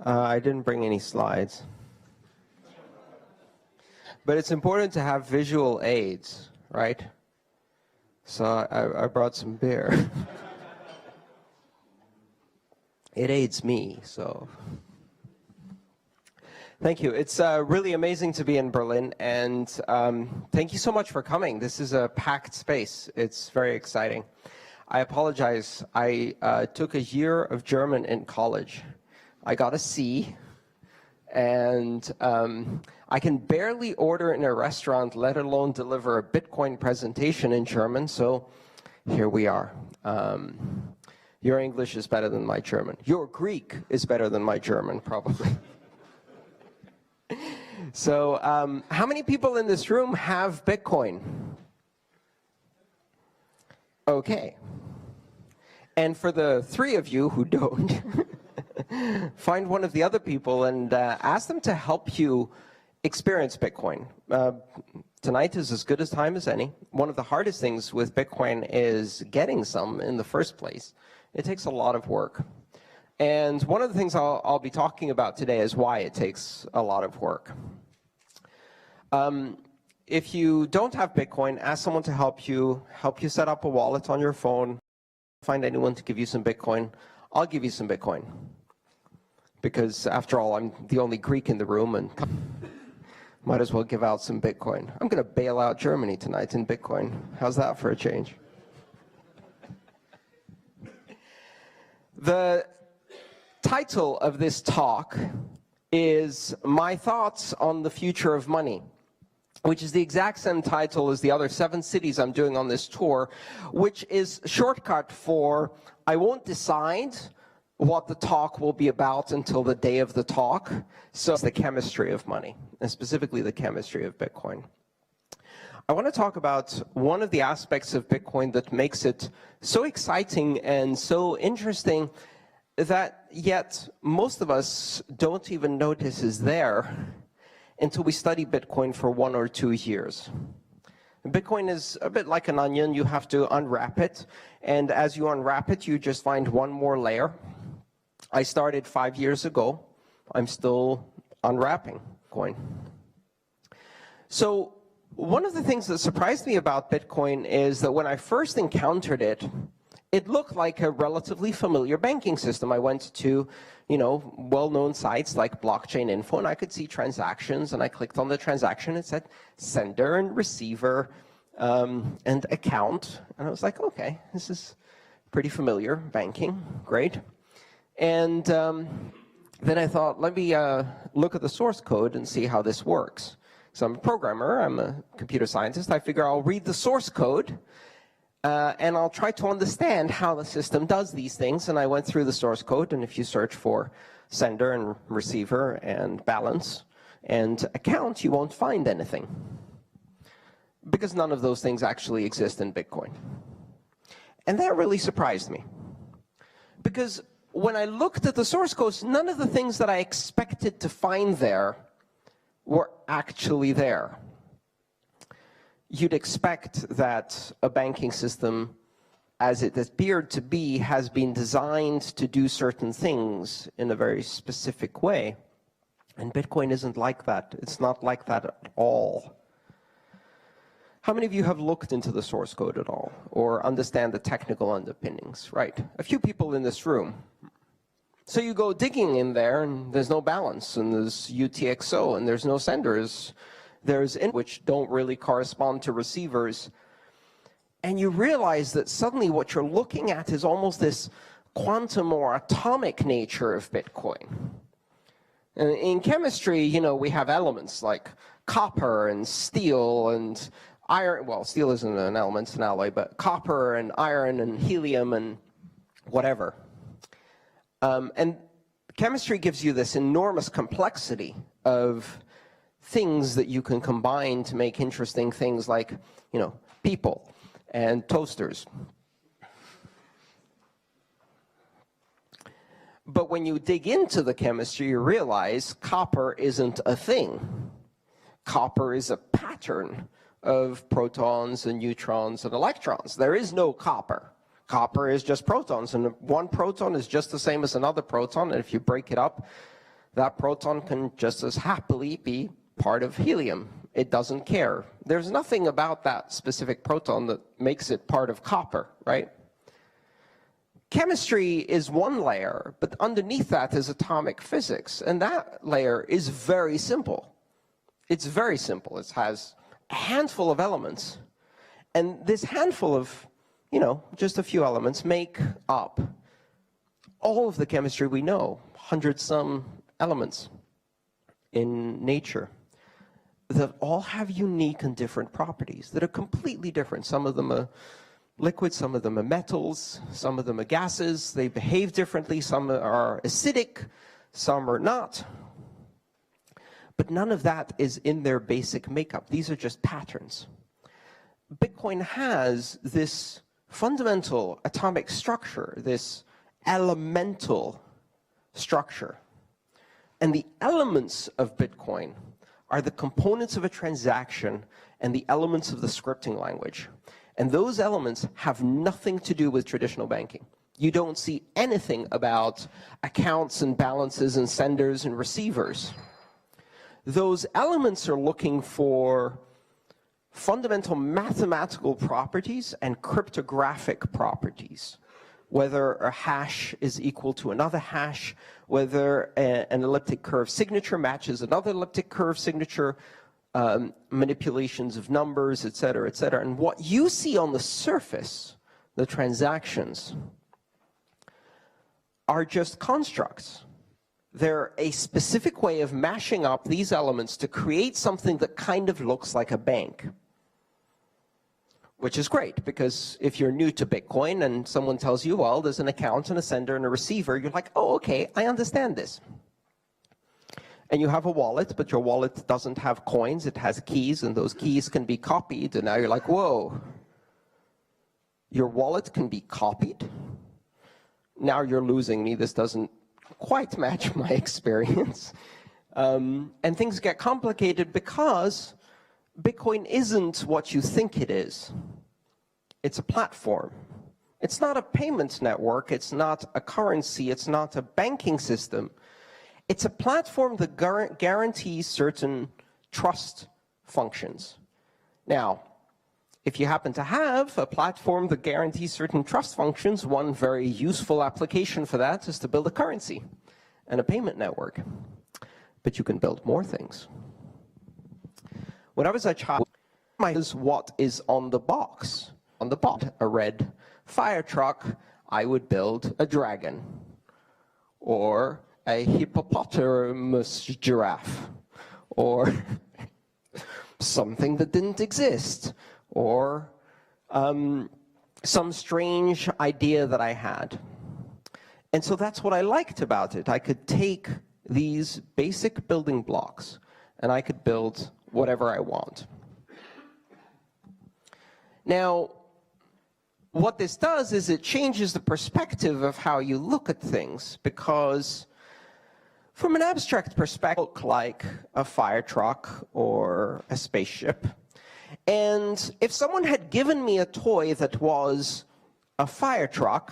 I didn't bring any slides. But it's important to have visual aids, right? So I brought some beer. It aids me, so. Thank you. It's really amazing to be in Berlin, and thank you so much for coming. This is a packed space. It's very exciting. I apologize. I took a year of German in college. I got a C, and I can barely order in a restaurant, let alone deliver a Bitcoin presentation in German, so here we are. Your English is better than my German. Your Greek is better than my German, probably. So how many people in this room have Bitcoin? Okay. And for the 3 of you who don't, find one of the other people and ask them to help you experience Bitcoin. Tonight is as good a time as any. One of the hardest things with Bitcoin is getting some in the first place. It takes a lot of work. And one of the things I'll be talking about today is why it takes a lot of work. If you don't have Bitcoin, ask someone to help you set up a wallet on your phone. Find anyone to give you some Bitcoin. I'll give you some Bitcoin. Because after all, I'm the only Greek in the room and might as well give out some Bitcoin. I'm going to bail out Germany tonight in Bitcoin. How's that for a change? The title of this talk is My Thoughts on the Future of Money, which is the exact same title as the other 7 cities I'm doing on this tour, which is a shortcut for I won't decide what the talk will be about until the day of the talk. So it's the chemistry of money, and specifically the chemistry of Bitcoin. I want to talk about one of the aspects of Bitcoin that makes it so exciting and so interesting that yet most of us don't even notice is there until we study Bitcoin for 1 or 2 years. Bitcoin is a bit like an onion. You have to unwrap it, and as you unwrap it, you just find one more layer. I started 5 years ago. I'm still unwrapping Bitcoin. So one of the things that surprised me about Bitcoin is that when I first encountered it, it looked like a relatively familiar banking system. I went to, well-known sites like Blockchain Info, and I could see transactions, and I clicked on the transaction. It said sender and receiver and account, and I was like, okay, this is pretty familiar banking, great. And then I thought, let me look at the source code and see how this works. So I'm a programmer, I'm a computer scientist. I figure I'll read the source code and I'll try to understand how the system does these things. And I went through the source code, and if you search for sender and receiver and balance and account, you won't find anything, because none of those things actually exist in Bitcoin. And that really surprised me, because when I looked at the source codes, none of the things that I expected to find there were actually there. You'd expect that a banking system, as it appeared to be, has been designed to do certain things in a very specific way. And Bitcoin isn't like that. It's not like that at all. How many of you have looked into the source code at all, or understand the technical underpinnings? Right, a few people in this room. So you go digging in there, and there's no balance, and there's UTXO, and there's no senders. There's in which don't really correspond to receivers. And you realize that suddenly what you're looking at is almost this quantum or atomic nature of Bitcoin. And in chemistry, we have elements like copper and steel and iron. Well, steel isn't an element, it's an alloy, but copper and iron and helium and whatever. And chemistry gives you this enormous complexity of things that you can combine to make interesting things like, people and toasters. But when you dig into the chemistry, you realize copper isn't a thing. Copper is a pattern of protons and neutrons and electrons. There is no copper. Copper is just protons, and one proton is just the same as another proton, and if you break it up, that proton can just as happily be part of helium. It doesn't care. There's nothing about that specific proton that makes it part of copper, right? Chemistry is one layer, but underneath that is atomic physics, and that layer is very simple. It's very simple. It has a handful of elements, and this handful of, just a few elements make up all of the chemistry we know, 100-some elements in nature that all have unique and different properties that are completely different. Some of them are liquids, some of them are metals, some of them are gases. They behave differently. Some are acidic, some are not. But none of that is in their basic makeup. These are just patterns. Bitcoin has this fundamental atomic structure, this elemental structure. And the elements of Bitcoin are the components of a transaction and the elements of the scripting language. And those elements have nothing to do with traditional banking. You don't see anything about accounts and balances and senders and receivers. Those elements are looking for fundamental mathematical properties and cryptographic properties. Whether a hash is equal to another hash, whether an elliptic curve signature matches another elliptic curve signature, manipulations of numbers, et cetera, et cetera. And what you see on the surface, the transactions, are just constructs. They're a specific way of mashing up these elements to create something that kind of looks like a bank. Which is great, because if you're new to Bitcoin and someone tells you, well, there's an account and a sender and a receiver, you're like, oh, okay, I understand this. And you have a wallet, but your wallet doesn't have coins, it has keys, and those keys can be copied, and now you're like, whoa, your wallet can be copied? Now you're losing me, this doesn't quite match my experience. And things get complicated because Bitcoin isn't what you think it is. It's a platform. It's not a payment network. It's not a currency. It's not a banking system. It's a platform that guarantees certain trust functions. Now, if you happen to have a platform that guarantees certain trust functions, one very useful application for that is to build a currency and a payment network. But you can build more things. When I was a child, what is on the box? On the box, a red fire truck, I would build a dragon, or a hippopotamus giraffe, or something that didn't exist, or some strange idea that I had. And so that's what I liked about it. I could take these basic building blocks, and I could build whatever I want. Now, what this does is it changes the perspective of how you look at things, because from an abstract perspective, it look like a fire truck or a spaceship. And if someone had given me a toy that was a fire truck,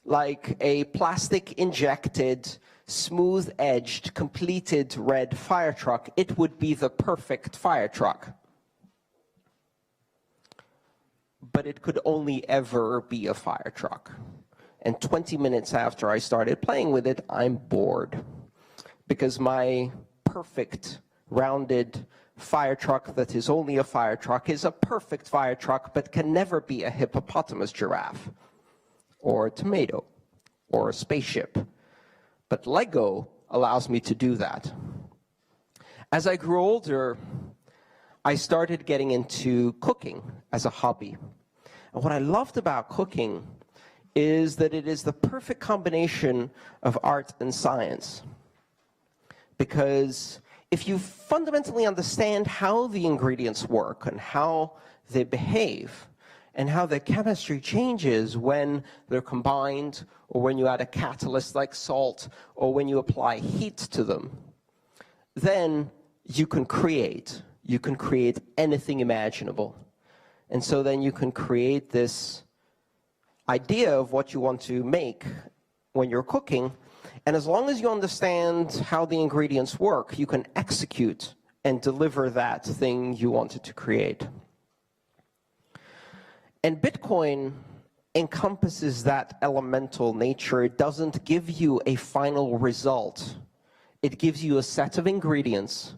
like a plastic-injected, smooth-edged, completed red fire truck, it would be the perfect fire truck. But it could only ever be a fire truck. And 20 minutes after I started playing with it, I'm bored. Because my perfect, rounded fire truck that is only a fire truck is a perfect fire truck, but can never be a hippopotamus giraffe, or a tomato, or a spaceship. But Lego allows me to do that. As I grew older, I started getting into cooking as a hobby. And what I loved about cooking is that it is the perfect combination of art and science. Because if you fundamentally understand how the ingredients work and how they behave, and how the chemistry changes when they're combined, or when you add a catalyst like salt, or when you apply heat to them, then you can create. You can create anything imaginable. And so then you can create this idea of what you want to make when you're cooking, And as long as you understand how the ingredients work, you can execute and deliver that thing you wanted to create. And Bitcoin encompasses that elemental nature. It doesn't give you a final result. It gives you a set of ingredients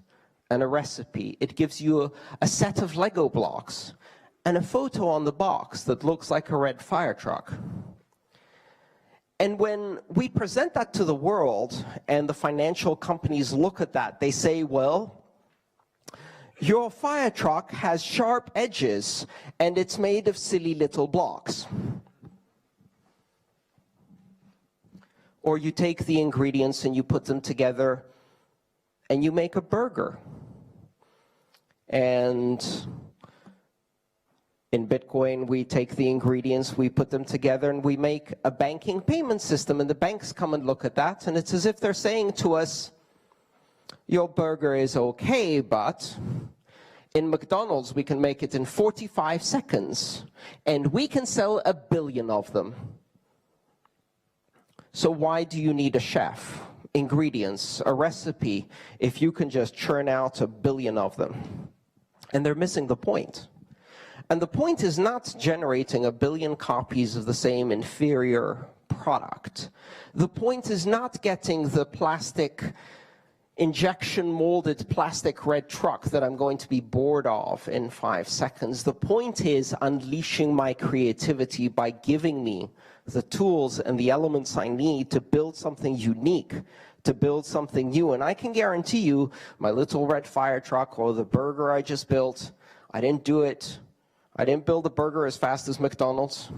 and a recipe. It gives you a set of Lego blocks and a photo on the box that looks like a red fire truck. And when we present that to the world and the financial companies look at that, they say, well, your fire truck has sharp edges and it's made of silly little blocks. Or you take the ingredients and you put them together and you make a burger. And in Bitcoin, we take the ingredients, we put them together, and we make a banking payment system. And the banks come and look at that, and it's as if they're saying to us, your burger is okay, but in McDonald's, we can make it in 45 seconds, and we can sell 1 billion of them. So why do you need a chef, ingredients, a recipe, if you can just churn out 1 billion of them? And they're missing the point. And the point is not generating 1 billion copies of the same inferior product. The point is not getting the plastic, injection molded plastic red truck that I'm going to be bored of in 5 seconds. The point is unleashing my creativity by giving me the tools and the elements I need to build something unique, to build something new. And I can guarantee you, my little red fire truck or the burger I just built, I didn't build a burger as fast as McDonald's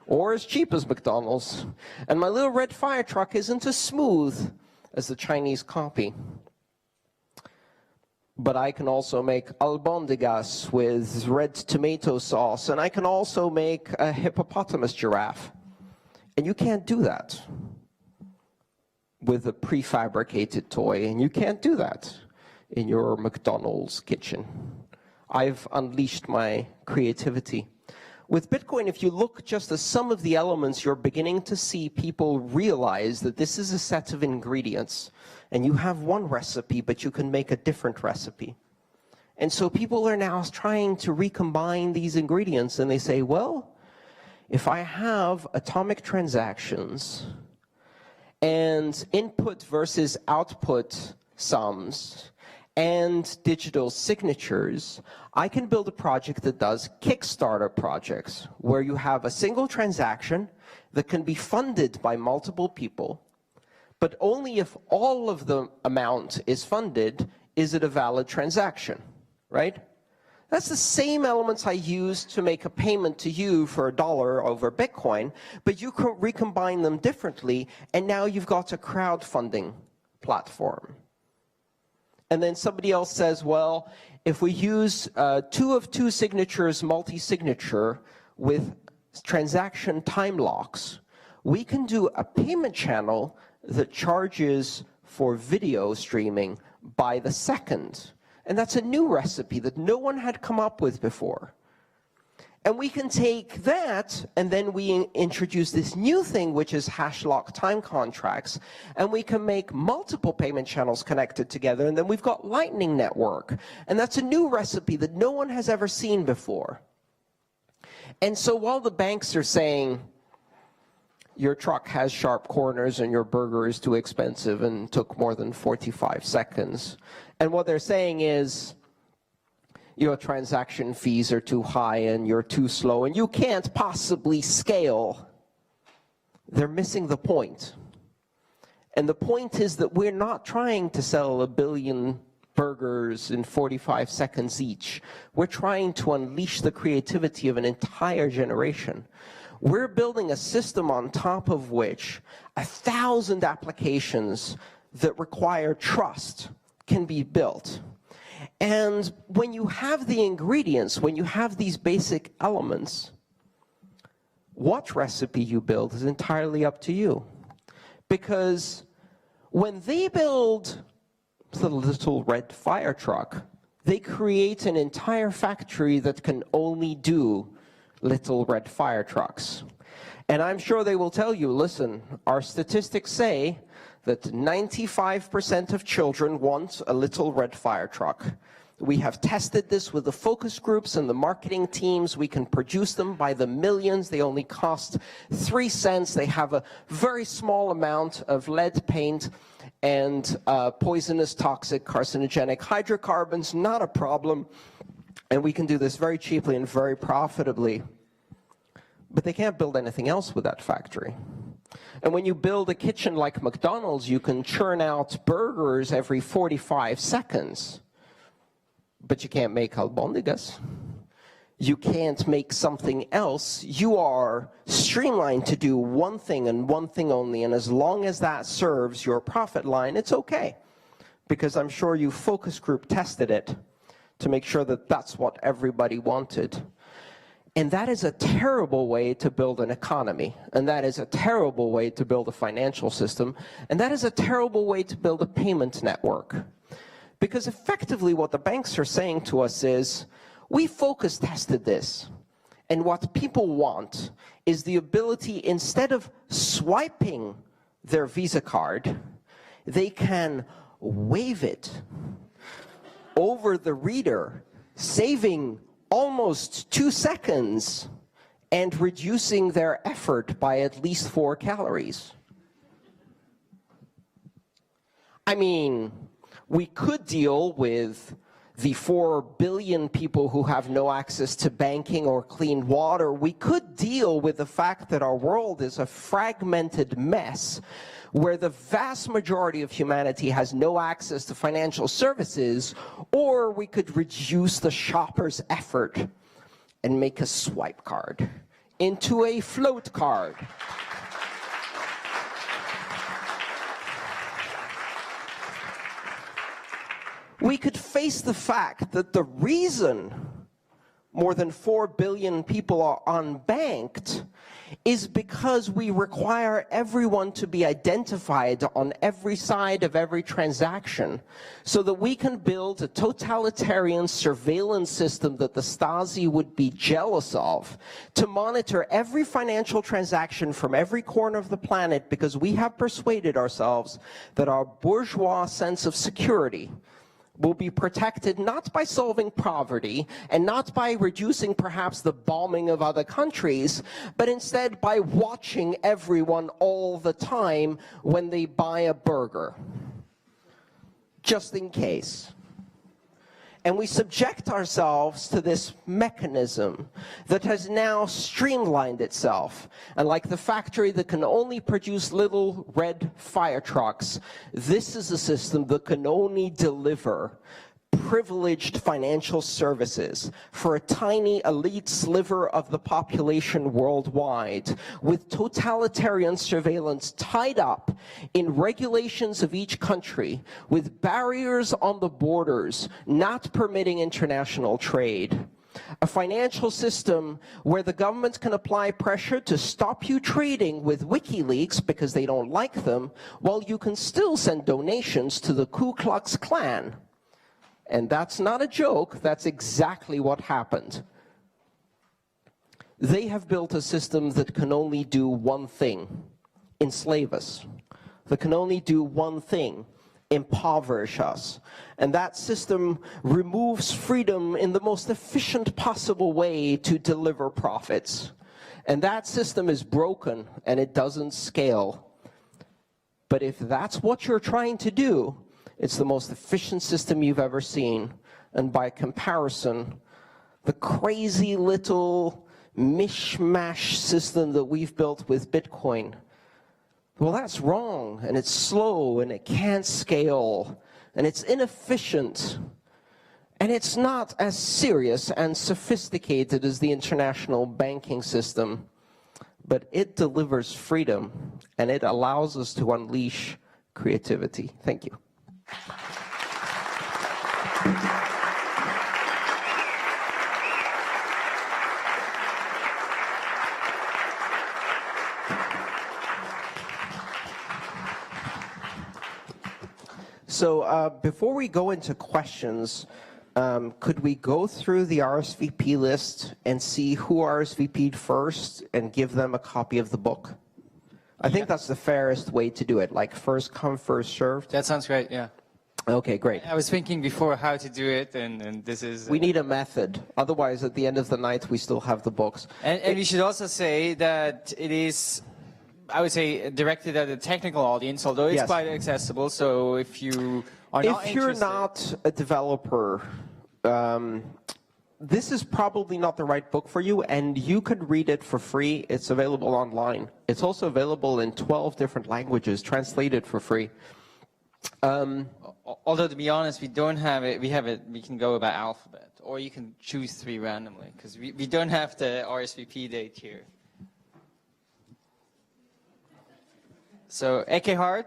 or as cheap as McDonald's. And my little red fire truck isn't as smooth as the Chinese copy. But I can also make albondigas with red tomato sauce, and I can also make a hippopotamus giraffe. And you can't do that with a prefabricated toy, and you can't do that in your McDonald's kitchen. I've unleashed my creativity. With Bitcoin, if you look just at some of the elements, you're beginning to see people realize that this is a set of ingredients, and you have one recipe, but you can make a different recipe. And so people are now trying to recombine these ingredients, and they say, well, if I have atomic transactions and input versus output sums, and digital signatures, I can build a project that does Kickstarter projects, where you have a single transaction that can be funded by multiple people, but only if all of the amount is funded is it a valid transaction, right? That's the same elements I use to make a payment to you for $1 over Bitcoin, but you can recombine them differently, and now you've got a crowdfunding platform. And then somebody else says, well, if we use 2 of 2 signatures multi-signature with transaction time locks, we can do a payment channel that charges for video streaming by the second. And that's a new recipe that no one had come up with before. And we can take that, and then we introduce this new thing, which is hash lock time contracts, and we can make multiple payment channels connected together, and then we've got Lightning Network. And that's a new recipe that no one has ever seen before. And so while the banks are saying, your truck has sharp corners and your burger is too expensive and took more than 45 seconds, and what they're saying is, your transaction fees are too high and you're too slow and you can't possibly scale, they're missing the point. And the point is that we're not trying to sell 1 billion burgers in 45 seconds each. We're trying to unleash the creativity of an entire generation. We're building a system on top of which 1,000 applications that require trust can be built. And when you have the ingredients, when you have these basic elements, what recipe you build is entirely up to you. Because when they build the little red fire truck, they create an entire factory that can only do little red fire trucks. And I'm sure they will tell you, listen, our statistics say that 95% of children want a little red fire truck. We have tested this with the focus groups and the marketing teams. We can produce them by the millions. They only cost 3 cents. They have a very small amount of lead paint and poisonous, toxic, carcinogenic hydrocarbons. Not a problem. And we can do this very cheaply and very profitably. But they can't build anything else with that factory. And when you build a kitchen like McDonald's, you can churn out burgers every 45 seconds. But you can't make albondigas. You can't make something else. You are streamlined to do one thing and one thing only. And as long as that serves your profit line, it's okay. Because I'm sure you focus group tested it to make sure that that's what everybody wanted. And that is a terrible way to build an economy. And that is a terrible way to build a financial system. And that is a terrible way to build a payment network. Because effectively what the banks are saying to us is, we focus tested this. And what people want is the ability, instead of swiping their Visa card, they can wave it over the reader, saving almost 2 seconds and reducing their effort by at least 4 calories. I mean, we could deal with the 4 billion people who have no access to banking or clean water. We could deal with the fact that our world is a fragmented mess where the vast majority of humanity has no access to financial services, or we could reduce the shopper's effort and make a swipe card into a float card. We could face the fact that the reason more than 4 billion people are unbanked is because we require everyone to be identified on every side of every transaction so that we can build a totalitarian surveillance system that the Stasi would be jealous of to monitor every financial transaction from every corner of the planet, because we have persuaded ourselves that our bourgeois sense of security will be protected not by solving poverty and not by reducing perhaps the bombing of other countries, but instead by watching everyone all the time when they buy a burger, just in case. And we subject ourselves to this mechanism that has now streamlined itself. And like the factory that can only produce little red fire trucks, this is a system that can only deliver privileged financial services for a tiny elite sliver of the population worldwide, with totalitarian surveillance tied up in regulations of each country, with barriers on the borders not permitting international trade. A financial system where the government can apply pressure to stop you trading with WikiLeaks because they don't like them, while you can still send donations to the Ku Klux Klan. And that's not a joke, that's exactly what happened. They have built a system that can only do one thing: enslave us. That can only do one thing: impoverish us. And that system removes freedom in the most efficient possible way to deliver profits. And that system is broken and it doesn't scale. But if that's what you're trying to do, it's the most efficient system you've ever seen. And by comparison, the crazy little mishmash system that we've built with Bitcoin, well, that's wrong, and it's slow, and it can't scale, and it's inefficient, and it's not as serious and sophisticated as the international banking system, but it delivers freedom, and it allows us to unleash creativity. Thank you. So before we go into questions, could we go through the RSVP list and see who RSVP'd first and give them a copy of the book? I think that's the fairest way to do it, like first come, first served. That sounds great, yeah. Okay, great. I was thinking before how to do it, and this is... We need a method. Otherwise, at the end of the night, we still have the books. And we should also say that it is, I would say, directed at a technical audience, although it's quite accessible. So if you are not interested... If you're not a developer, this is probably not the right book for you, and you could read it for free. It's available online. It's also available in 12 different languages, translated for free. Although, to be honest, we don't have it. We can go by alphabet, or you can choose 3 randomly, because we don't have the RSVP date here. So, Ekehard,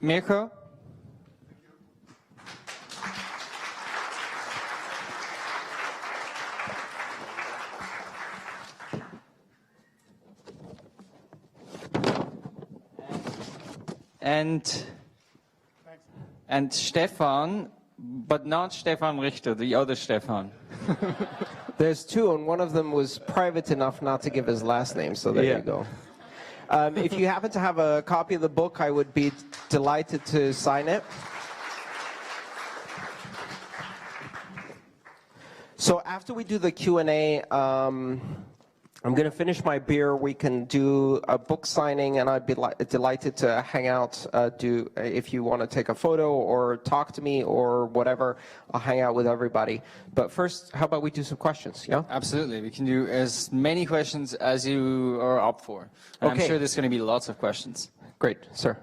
Mirko. And Stefan, but not Stefan Richter, the other Stefan. There's 2, and one of them was private enough not to give his last name, so there you go. If you happen to have a copy of the book, I would be delighted to sign it. So after we do the Q&A, I'm going to finish my beer. We can do a book signing, and I'd be delighted to hang out. If you want to take a photo or talk to me or whatever, I'll hang out with everybody. But first, how about we do some questions? Yeah. Absolutely. We can do as many questions as you are up for. And I'm sure there's going to be lots of questions. Great, sir.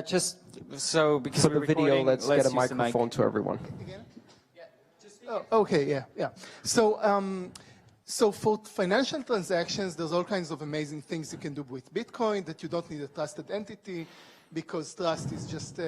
Just so because for the video, let's get a microphone to everyone. Okay. Yeah. So for financial transactions, there's all kinds of amazing things you can do with Bitcoin that you don't need a trusted entity because trust is just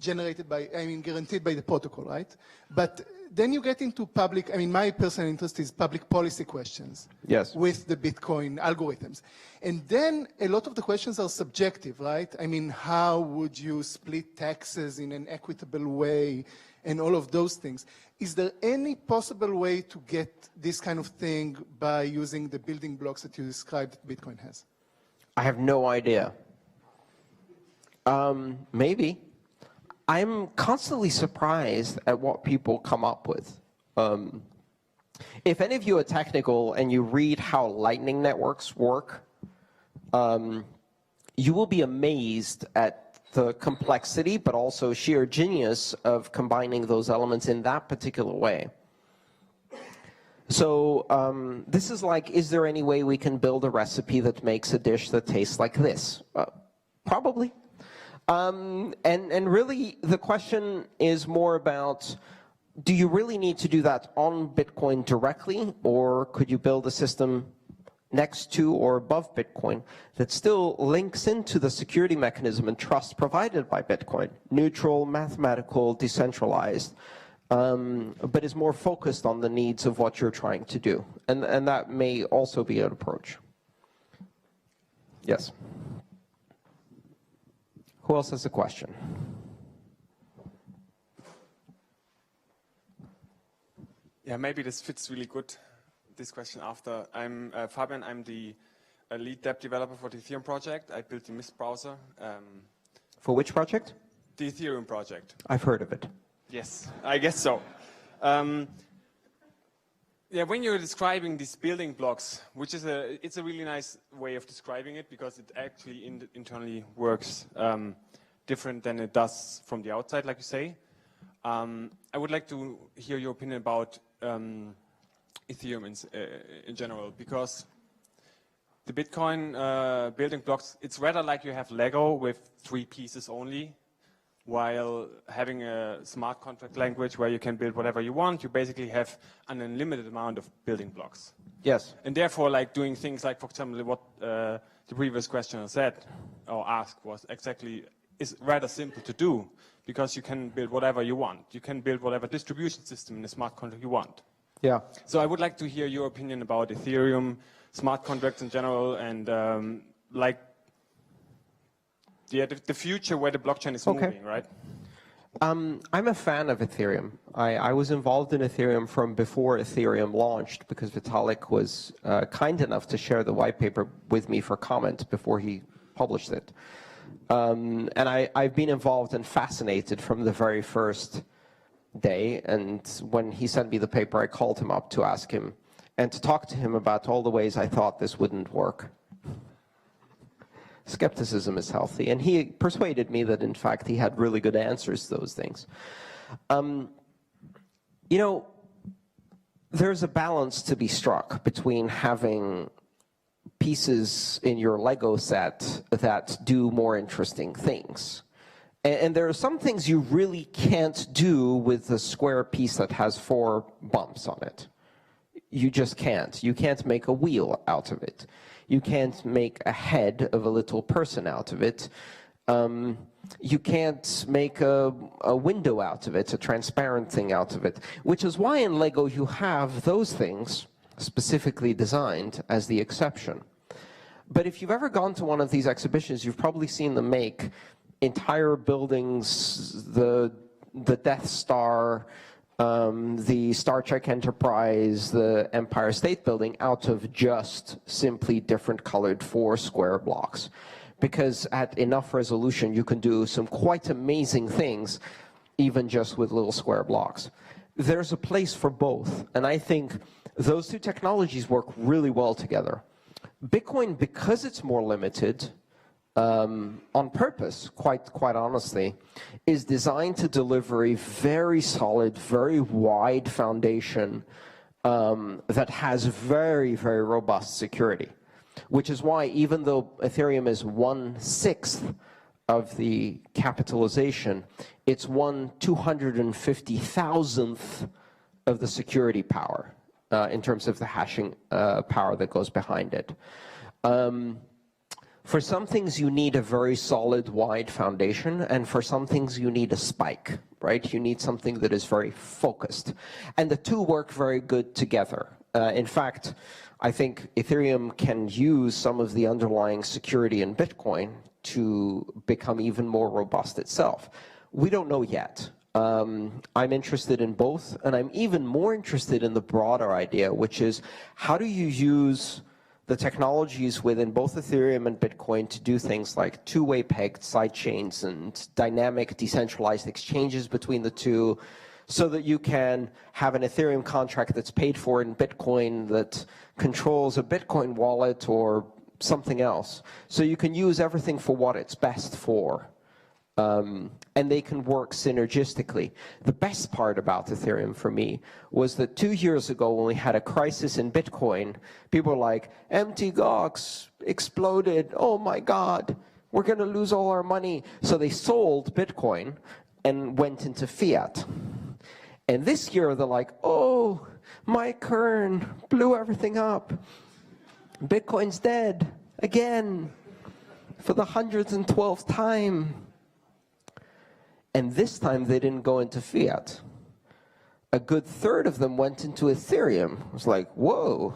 guaranteed by the protocol, right? But then you get into public, my personal interest is public policy questions with the Bitcoin algorithms. And then a lot of the questions are subjective, right? How would you split taxes in an equitable way and all of those things? Is there any possible way to get this kind of thing by using the building blocks that you described that Bitcoin has? I have no idea. Maybe. I'm constantly surprised at what people come up with. If any of you are technical and you read how Lightning networks work, you will be amazed at the complexity, but also sheer genius of combining those elements in that particular way. So this is like, is there any way we can build a recipe that makes a dish that tastes like this? Probably. And really, the question is more about, do you really need to do that on Bitcoin directly, or could you build a system next to or above Bitcoin that still links into the security mechanism and trust provided by Bitcoin? Neutral, mathematical, decentralized, but is more focused on the needs of what you're trying to do. And that may also be an approach. Yes. Who else has a question? Yeah, maybe this fits really good, this question after. I'm Fabian, I'm the lead dev developer for the Ethereum project. I built the Mist browser. For which project? The Ethereum project. I've heard of it. Yes, I guess so. Yeah, when you're describing these building blocks, which is it's a really nice way of describing it because it actually internally works different than it does from the outside, like you say. I would like to hear your opinion about Ethereum in general, because the Bitcoin building blocks, it's rather like you have Lego with 3 pieces only, while having a smart contract language where you can build whatever you want, you basically have an unlimited amount of building blocks. Yes. And therefore, like doing things like, for example, what the previous questioner said or asked was exactly, is rather simple to do, because you can build whatever you want. You can build whatever distribution system in a smart contract you want. Yeah. So I would like to hear your opinion about Ethereum, smart contracts in general, and the future where the blockchain is moving, right? I'm a fan of Ethereum. I was involved in Ethereum from before Ethereum launched because Vitalik was kind enough to share the white paper with me for comment before he published it. And I've been involved and fascinated from the very first day. And when he sent me the paper, I called him up to ask him and to talk to him about all the ways I thought this wouldn't work. Skepticism is healthy, and he persuaded me that, in fact, he had really good answers to those things. You know, there's a balance to be struck between having pieces in your Lego set that do more interesting things. And there are some things you really can't do with a square piece that has 4 bumps on it. You just can't. You can't make a wheel out of it. You can't make a head of a little person out of it. You can't make a window out of it, a transparent thing out of it, which is why in Lego you have those things specifically designed as the exception. But if you've ever gone to one of these exhibitions, you've probably seen them make entire buildings, the Death Star, the Star Trek Enterprise, the Empire State Building, out of just simply different colored 4 square blocks. Because at enough resolution, you can do some quite amazing things, even just with little square blocks. There's a place for both, and I think those 2 technologies work really well together. Bitcoin, because it's more limited, on purpose, quite honestly, is designed to deliver a very solid, very wide foundation that has very, very robust security. Which is why, even though Ethereum is 1/6 of the capitalization, it's 1/250,000th of the security power in terms of the hashing power that goes behind it. For some things, you need a very solid, wide foundation, and for some things, you need a spike, right? You need something that is very focused. And the 2 work very good together. In fact, I think Ethereum can use some of the underlying security in Bitcoin to become even more robust itself. We don't know yet. I'm interested in both, and I'm even more interested in the broader idea, which is how do you use the technologies within both Ethereum and Bitcoin to do things like 2-way pegged sidechains and dynamic decentralized exchanges between the 2, so that you can have an Ethereum contract that's paid for in Bitcoin that controls a Bitcoin wallet or something else. So you can use everything for what it's best for. And they can work synergistically. The best part about Ethereum for me was that 2 years ago when we had a crisis in Bitcoin, people were like, Mt. Gox exploded, oh my God, we're gonna lose all our money. So they sold Bitcoin and went into fiat. And this year they're like, oh, Mike Kern blew everything up. Bitcoin's dead again for the 112th time. And this time they didn't go into fiat. A good third of them went into Ethereum. I was like, whoa.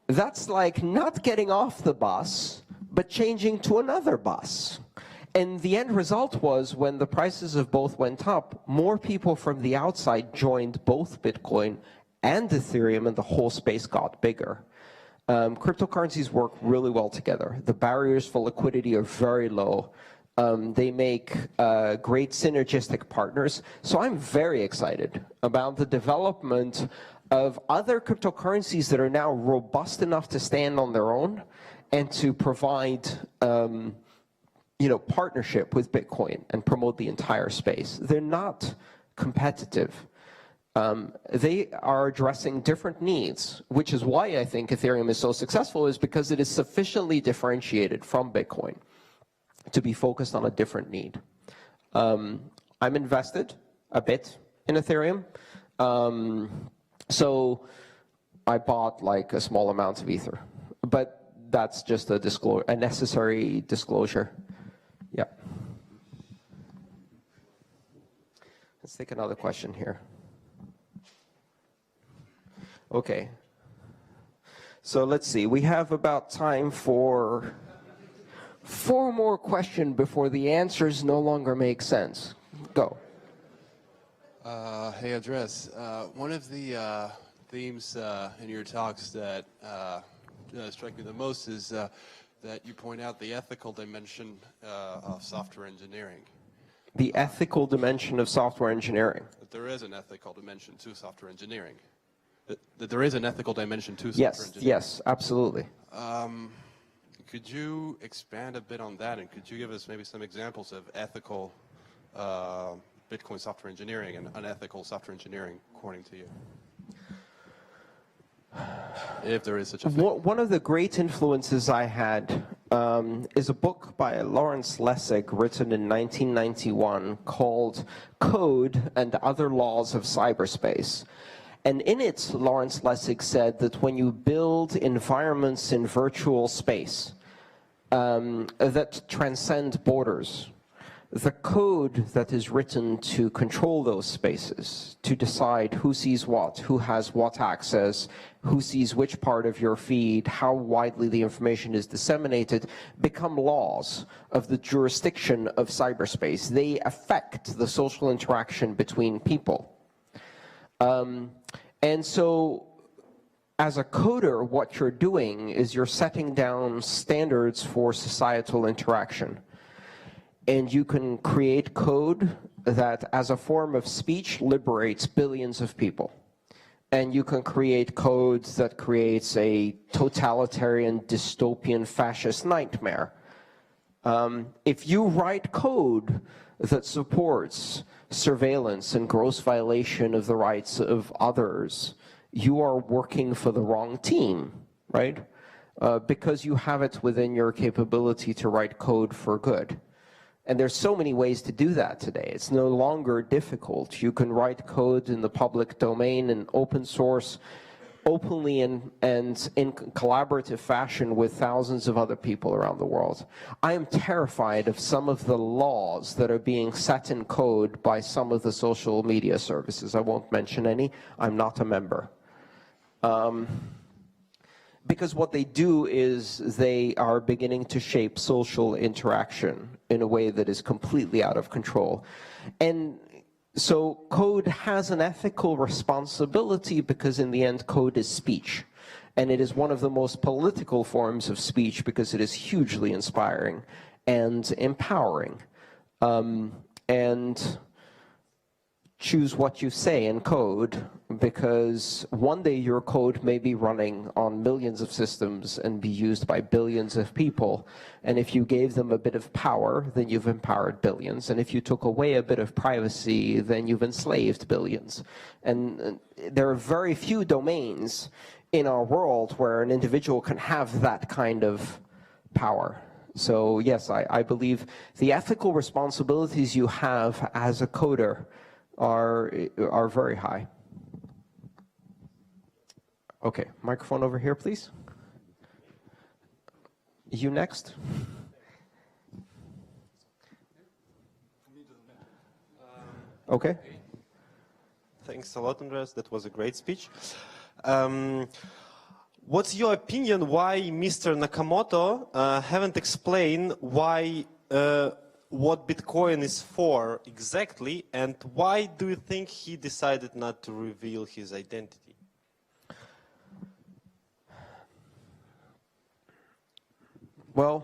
That's like not getting off the bus, but changing to another bus. And the end result was when the prices of both went up, more people from the outside joined both Bitcoin and Ethereum, and the whole space got bigger. Cryptocurrencies work really well together. The barriers for liquidity are very low. They make great synergistic partners. So I'm very excited about the development of other cryptocurrencies that are now robust enough to stand on their own and to provide partnership with Bitcoin and promote the entire space. They're not competitive. They are addressing different needs, which is why I think Ethereum is so successful, is because it is sufficiently differentiated from Bitcoin to be focused on a different need. I'm invested a bit in Ethereum. So I bought like a small amount of Ether, but that's just a necessary disclosure. Yeah. Let's take another question here. Okay. So let's see. We have about time for 4 more questions before the answers no longer make sense. Go. Hey, Andreas. One of the themes in your talks that strike me the most is that you point out the ethical dimension of software engineering. The ethical dimension of software engineering. That there is an ethical dimension to software engineering. That there is an ethical dimension to software engineering. Yes, absolutely. Could you expand a bit on that, and could you give us maybe some examples of ethical Bitcoin software engineering and unethical software engineering, according to you? If there is such a thing. One of the great influences I had is a book by Lawrence Lessig written in 1991 called Code and Other Laws of Cyberspace. And in it, Lawrence Lessig said that when you build environments in virtual space that transcend borders, the code that is written to control those spaces, to decide who sees what, who has what access, who sees which part of your feed, how widely the information is disseminated, become laws of the jurisdiction of cyberspace. They affect the social interaction between people. And so, as a coder, what you're doing is you're setting down standards for societal interaction. And you can create code that, as a form of speech, liberates billions of people. And you can create code that creates a totalitarian, dystopian, fascist nightmare. If you write code that supports surveillance and gross violation of the rights of others, you are working for the wrong team, right? Because you have it within your capability to write code for good. And there's so many ways to do that today. It's no longer difficult. You can write code in the public domain and open source openly and in collaborative fashion with thousands of other people around the world. I am terrified of some of the laws that are being set in code by some of the social media services. I won't mention any. I'm not a member. Because what they do is they are beginning to shape social interaction in a way that is completely out of control. And so code has an ethical responsibility because in the end code is speech. And it is one of the most political forms of speech because it is hugely inspiring and empowering. And choose what you say in code, because one day your code may be running on millions of systems and be used by billions of people. And if you gave them a bit of power, then you've empowered billions. And if you took away a bit of privacy, then you've enslaved billions. And there are very few domains in our world where an individual can have that kind of power. So yes, I believe the ethical responsibilities you have as a coder are very high. Okay, microphone over here, please. You next. Okay. Thanks a lot, Andreas. That was a great speech. What's your opinion why Mr. Nakamoto haven't explained why what Bitcoin is for exactly, and why do you think he decided not to reveal his identity? Well,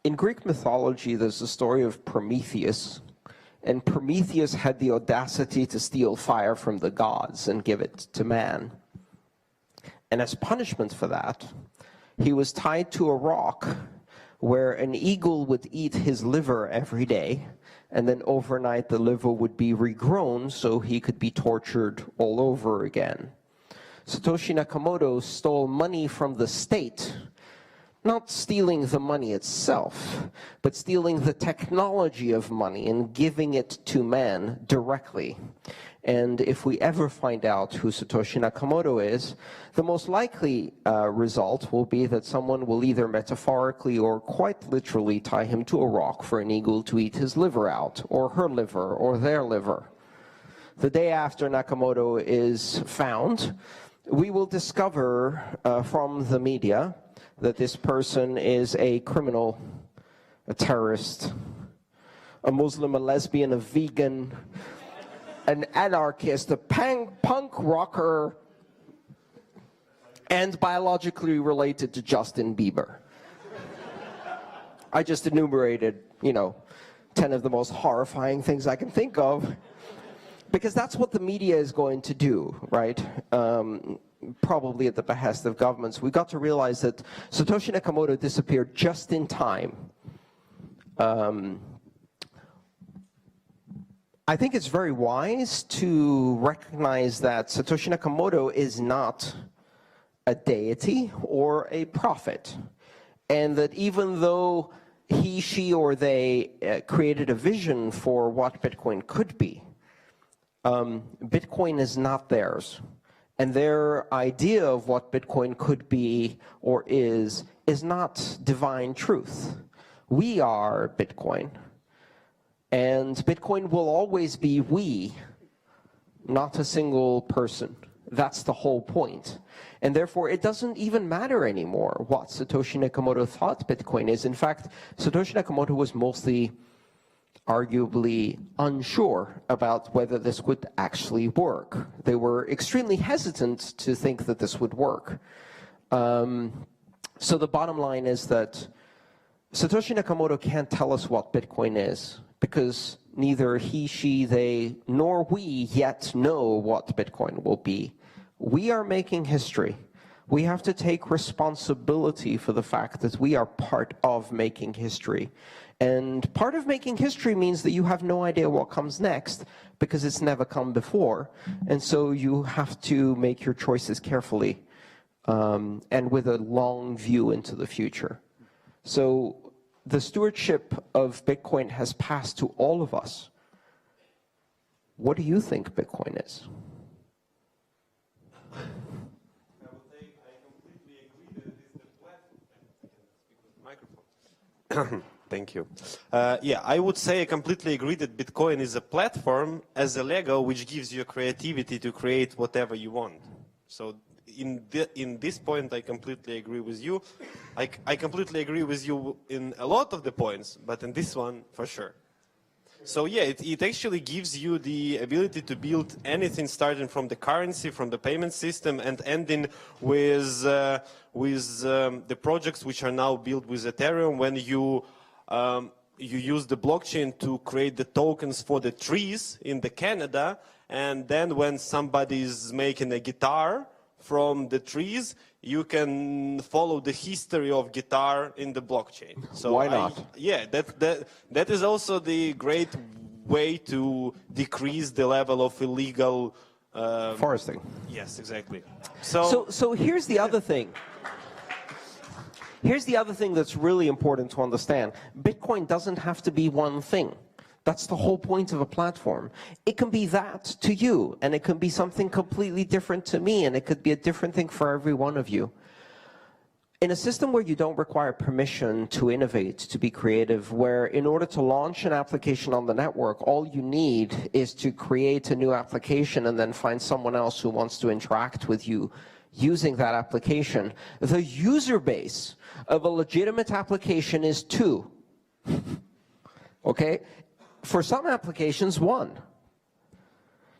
in Greek mythology, there's the story of Prometheus, and Prometheus had the audacity to steal fire from the gods and give it to man. And as punishment for that, he was tied to a rock where an eagle would eat his liver every day, and then overnight the liver would be regrown so he could be tortured all over again. Satoshi Nakamoto stole money from the state, not stealing the money itself, but stealing the technology of money and giving it to man directly. And if we ever find out who Satoshi Nakamoto is, the most likely result will be that someone will either metaphorically or quite literally tie him to a rock for an eagle to eat his liver out, or her liver, or their liver. The day after Nakamoto is found, we will discover from the media that this person is a criminal, a terrorist, a Muslim, a lesbian, a vegan, an anarchist, a punk rocker, and biologically related to Justin Bieber. I just enumerated, 10 of the most horrifying things I can think of, because that's what the media is going to do, right? Probably at the behest of governments. We got to realize that Satoshi Nakamoto disappeared just in time. I think it's very wise to recognize that Satoshi Nakamoto is not a deity or a prophet, and that even though he, she, or they created a vision for what Bitcoin could be, Bitcoin is not theirs. And their idea of what Bitcoin could be or is not divine truth. We are Bitcoin. And Bitcoin will always be we, not a single person. That's the whole point. And therefore, it doesn't even matter anymore what Satoshi Nakamoto thought Bitcoin is. In fact, Satoshi Nakamoto was mostly, arguably, unsure about whether this would actually work. They were extremely hesitant to think that this would work. So the bottom line is that Satoshi Nakamoto can't tell us what Bitcoin is, because neither he, she, they, nor we yet know what Bitcoin will be. We are making history. We have to take responsibility for the fact that we are part of making history. And part of making history means that you have no idea what comes next, because it's never come before. And so you have to make your choices carefully and with a long view into the future. So the stewardship of Bitcoin has passed to all of us. What do you think Bitcoin is? I would say I completely agree that it is the platform. Thank you. Yeah, I would say I completely agree that Bitcoin is a platform as a Lego which gives you creativity to create whatever you want. So in this point, I completely agree with you. I completely agree with you in a lot of the points, but in this one, for sure. So yeah, it actually gives you the ability to build anything starting from the currency, from the payment system, and ending with the projects which are now built with Ethereum, when you use the blockchain to create the tokens for the trees in the Canada, and then when somebody is making a guitar from the trees, you can follow the history of guitar in the blockchain. So why not? Yeah, that is also the great way to decrease the level of illegal foresting. Yes, exactly. So here's the other thing. Here's the other thing that's really important to understand. Bitcoin doesn't have to be one thing. That's the whole point of a platform. It can be that to you, and it can be something completely different to me, and it could be a different thing for every one of you. In a system where you don't require permission to innovate, to be creative, where in order to launch an application on the network, all you need is to create a new application and then find someone else who wants to interact with you using that application, the user base of a legitimate application is 2. Okay? For some applications, 1.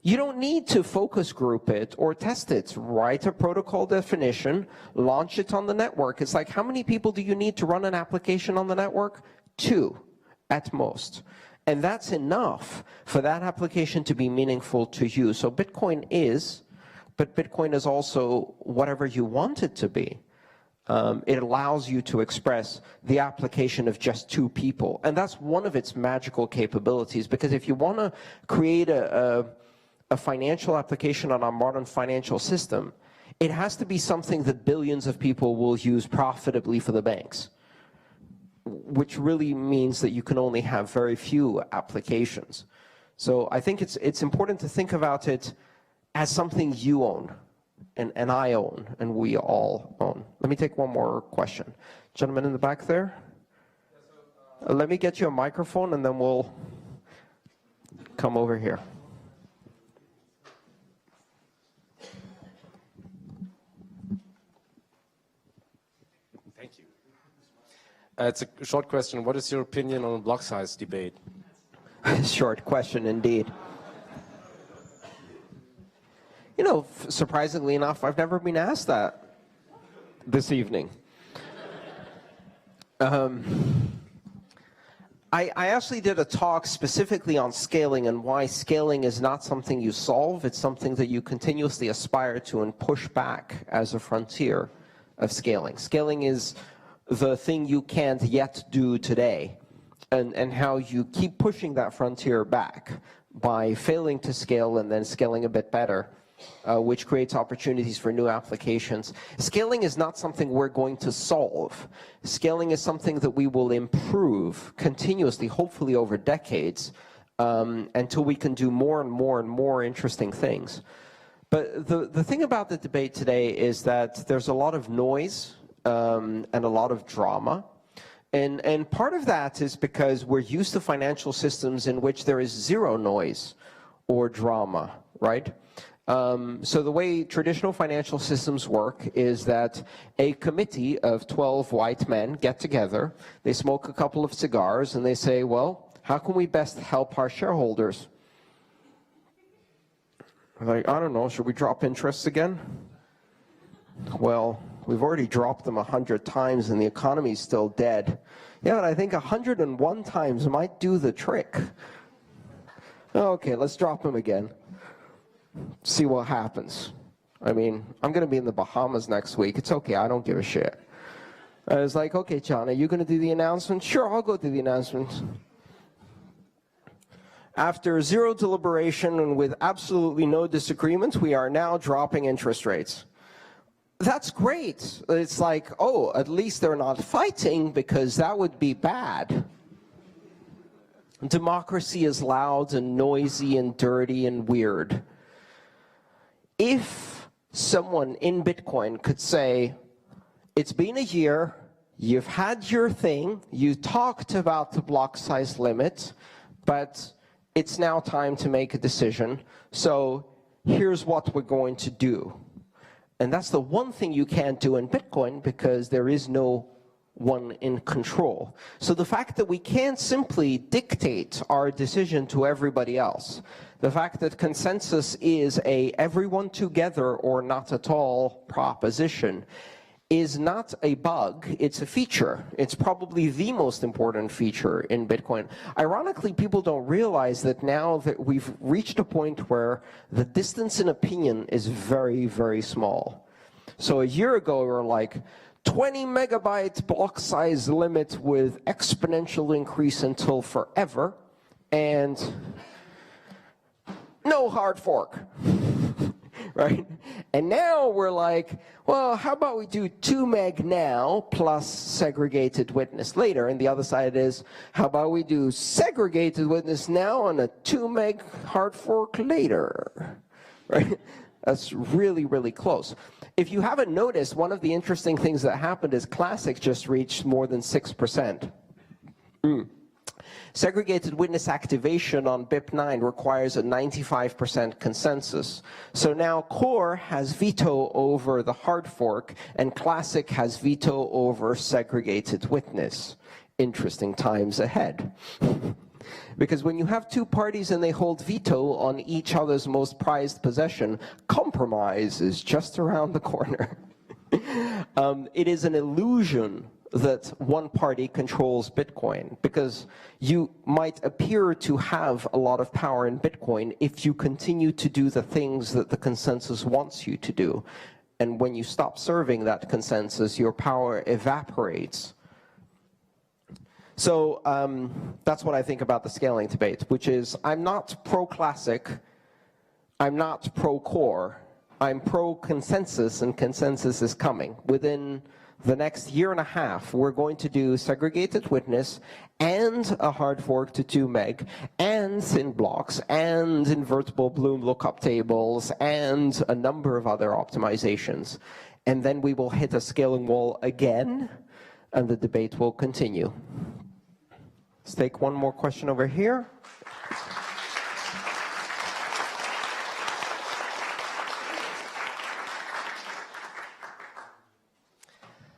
You don't need to focus group it or test it. Write a protocol definition, launch it on the network. It's like, how many people do you need to run an application on the network? 2 at most. And that's enough for that application to be meaningful to you. So Bitcoin is, but Bitcoin is also whatever you want it to be. It allows you to express the application of just 2 people. And that's one of its magical capabilities, because if you want to create a financial application on our modern financial system, it has to be something that billions of people will use profitably for the banks, which really means that you can only have very few applications. So I think it's important to think about it as something you own. And I own, and we all own. Let me take one more question. Gentleman in the back there? Let me get you a microphone, and then we'll come over here. It's a short question. What is your opinion on block size debate? Short question indeed. You know, surprisingly enough, I've never been asked that this evening. I actually did a talk specifically on scaling and why scaling is not something you solve, it's something that you continuously aspire to and push back as a frontier of scaling. Scaling is the thing you can't yet do today, and how you keep pushing that frontier back by failing to scale and then scaling a bit better. Which creates opportunities for new applications. Scaling is not something we're going to solve. Scaling is something that we will improve continuously, hopefully over decades, until we can do more and more and more interesting things. But the thing about the debate today is that there's a lot of noise and a lot of drama. And part of that is because we're used to financial systems in which there is zero noise or drama, right? So the way traditional financial systems work is that a committee of 12 white men get together, they smoke a couple of cigars, and they say, well, how can we best help our shareholders? Like, I don't know, should we drop interest again? Well, we've already dropped them 100 times and the economy's still dead. Yeah, but I think 101 times might do the trick. Okay, let's drop them again. See what happens. I mean, I'm going to be in the Bahamas next week. It's okay. I don't give a shit. I was like, okay, John, are you going to do the announcement? Sure, I'll go do the announcement. After zero deliberation and with absolutely no disagreement, we are now dropping interest rates. That's great. It's like, oh, at least they're not fighting because that would be bad. Democracy is loud and noisy and dirty and weird. If someone in Bitcoin could say, it's been a year, you've had your thing, you talked about the block size limit, but it's now time to make a decision, so here's what we're going to do. And that's the one thing you can't do in Bitcoin because there is no one in control. So the fact that we can't simply dictate our decision to everybody else, the fact that consensus is a everyone together or not at all proposition is not a bug, it's a feature. It's probably the most important feature in Bitcoin. Ironically, people don't realize that now that we've reached a point where the distance in opinion is very, very small. So a year ago, we were like, 20 megabyte block size limit with exponential increase until forever, and no hard fork, right? And now we're like, well, how about we do 2 meg now plus segregated witness later? And the other side is, how about we do segregated witness now and a 2 meg hard fork later, right? That's really, really close. If you haven't noticed, one of the interesting things that happened is Classic just reached more than 6%. Segregated witness activation on BIP9 requires a 95% consensus. So now Core has veto over the hard fork, and Classic has veto over segregated witness. Interesting times ahead. Because when you have two parties and they hold veto on each other's most prized possession, compromise is just around the corner. It is an illusion that one party controls Bitcoin, because you might appear to have a lot of power in Bitcoin if you continue to do the things that the consensus wants you to do. And when you stop serving that consensus, your power evaporates. So that's what I think about the scaling debate, which is I'm not pro-classic, I'm not pro-core, I'm pro-consensus, and consensus is coming. Within the next year and a half, we're going to do segregated witness and a hard fork to 2 meg, and thin blocks, and invertible Bloom lookup tables, and a number of other optimizations. And then we will hit a scaling wall again, and the debate will continue. Let's take one more question over here.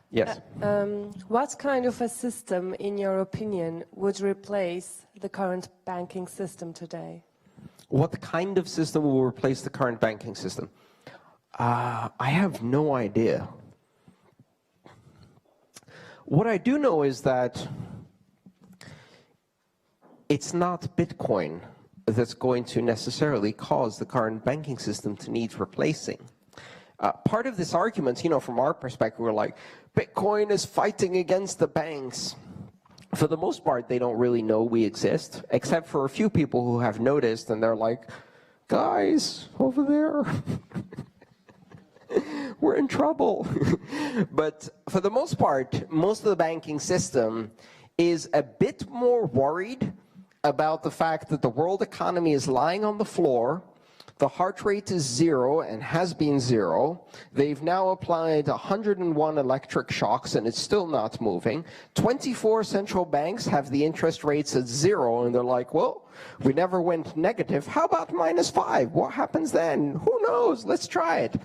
Yes. What kind of a system, in your opinion, would replace the current banking system today? What kind of system will replace the current banking system? I have no idea. What I do know is that it's not Bitcoin that's going to necessarily cause the current banking system to need replacing. Part of this argument, from our perspective, we're like, Bitcoin is fighting against the banks. For the most part, they don't really know we exist, except for a few people who have noticed, and they're like, guys, over there, we're in trouble. But for the most part, most of the banking system is a bit more worried about the fact that the world economy is lying on the floor. The heart rate is 0 and has been 0. They've now applied 101 electric shocks and it's still not moving. 24 central banks have the interest rates at 0 and they're like, well, we never went negative. How about -5? What happens then? Who knows? Let's try it.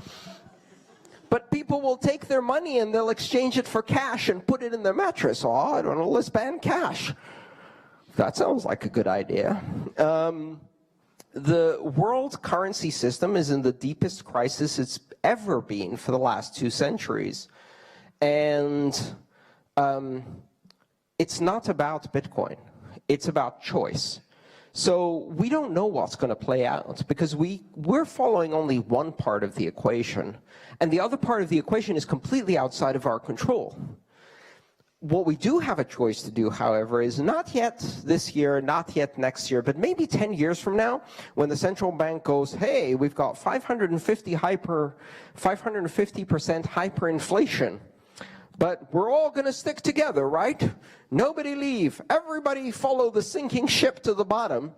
But people will take their money and they'll exchange it for cash and put it in their mattress. Oh, I don't know, let's ban cash. That sounds like a good idea. The world currency system is in the deepest crisis it's ever been for the last 2 centuries. And it's not about Bitcoin. It's about choice. So we don't know what's going to play out because we're following only one part of the equation. And the other part of the equation is completely outside of our control. What we do have a choice to do, however, is not yet this year, not yet next year, but maybe 10 years from now, when the central bank goes, hey, we've got 550% hyperinflation, but we're all going to stick together, right? Nobody leave. Everybody follow the sinking ship to the bottom.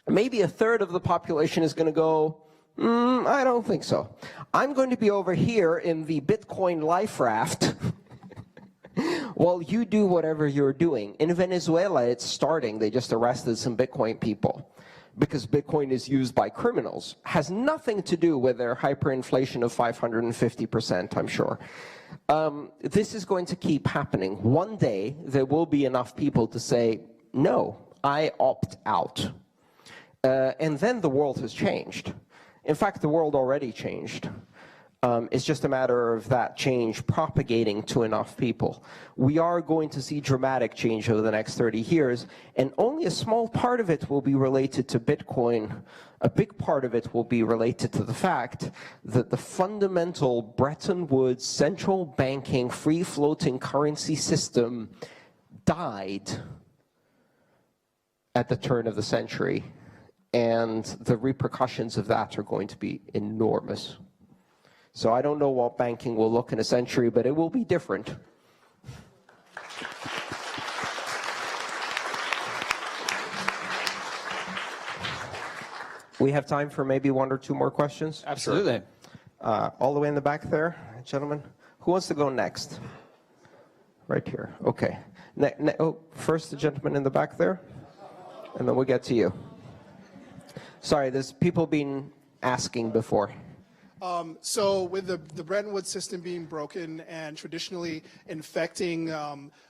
Maybe a third of the population is going to go, I don't think so. I'm going to be over here in the Bitcoin life raft. Well, you do whatever you're doing. In Venezuela, it's starting. They just arrested some Bitcoin people because Bitcoin is used by criminals. Has nothing to do with their hyperinflation of 550%, I'm sure. This is going to keep happening. One day, there will be enough people to say, no, I opt out. And then the world has changed. In fact, the world already changed. It's just a matter of that change propagating to enough people. We are going to see dramatic change over the next 30 years, and only a small part of it will be related to Bitcoin. A big part of it will be related to the fact that the fundamental Bretton Woods central banking free-floating currency system died at the turn of the century, and the repercussions of that are going to be enormous. So I don't know what banking will look in a century, but it will be different. We have time for maybe 1 or 2 more questions? Absolutely. All the way in the back there, gentlemen. Who wants to go next? Right here. Okay. First the gentleman in the back there, and then we'll get to you. Sorry, there's people been asking before. So with the Bretton Woods system being broken and traditionally infecting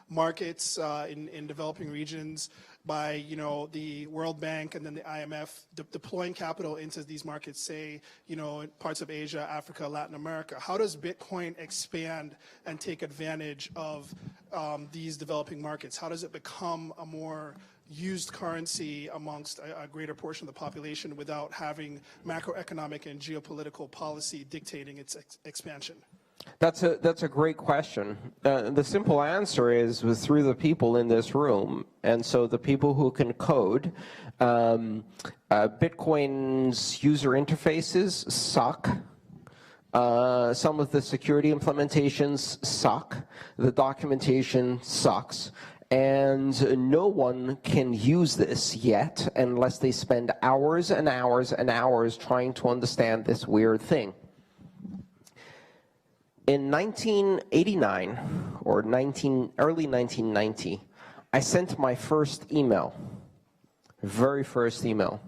markets in developing regions by the World Bank and then the IMF deploying capital into these markets, say in parts of Asia, Africa, Latin America, how does Bitcoin expand and take advantage of these developing markets? How does it become a more used currency amongst a greater portion of the population without having macroeconomic and geopolitical policy dictating its expansion? That's a great question. The simple answer is through the people in this room. And so the people who can code, Bitcoin's user interfaces suck. Some of the security implementations suck. The documentation sucks. And no one can use this yet unless they spend hours and hours and hours trying to understand this weird thing. In 1989 or early 1990, I sent my first email, very first email.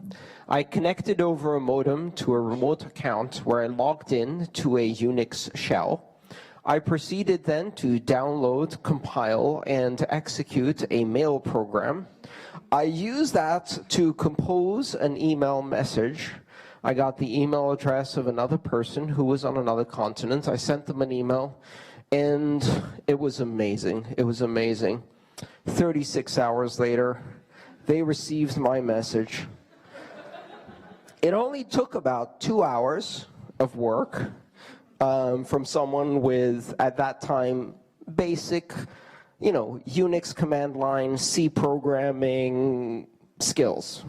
I connected over a modem to a remote account where I logged in to a Unix shell. I proceeded then to download, compile, and execute a mail program. I used that to compose an email message. I got the email address of another person who was on another continent. I sent them an email, and it was amazing. It was amazing. 36 hours later, they received my message. It only took about 2 hours of work from someone with, at that time, basic, Unix command line, C programming skills.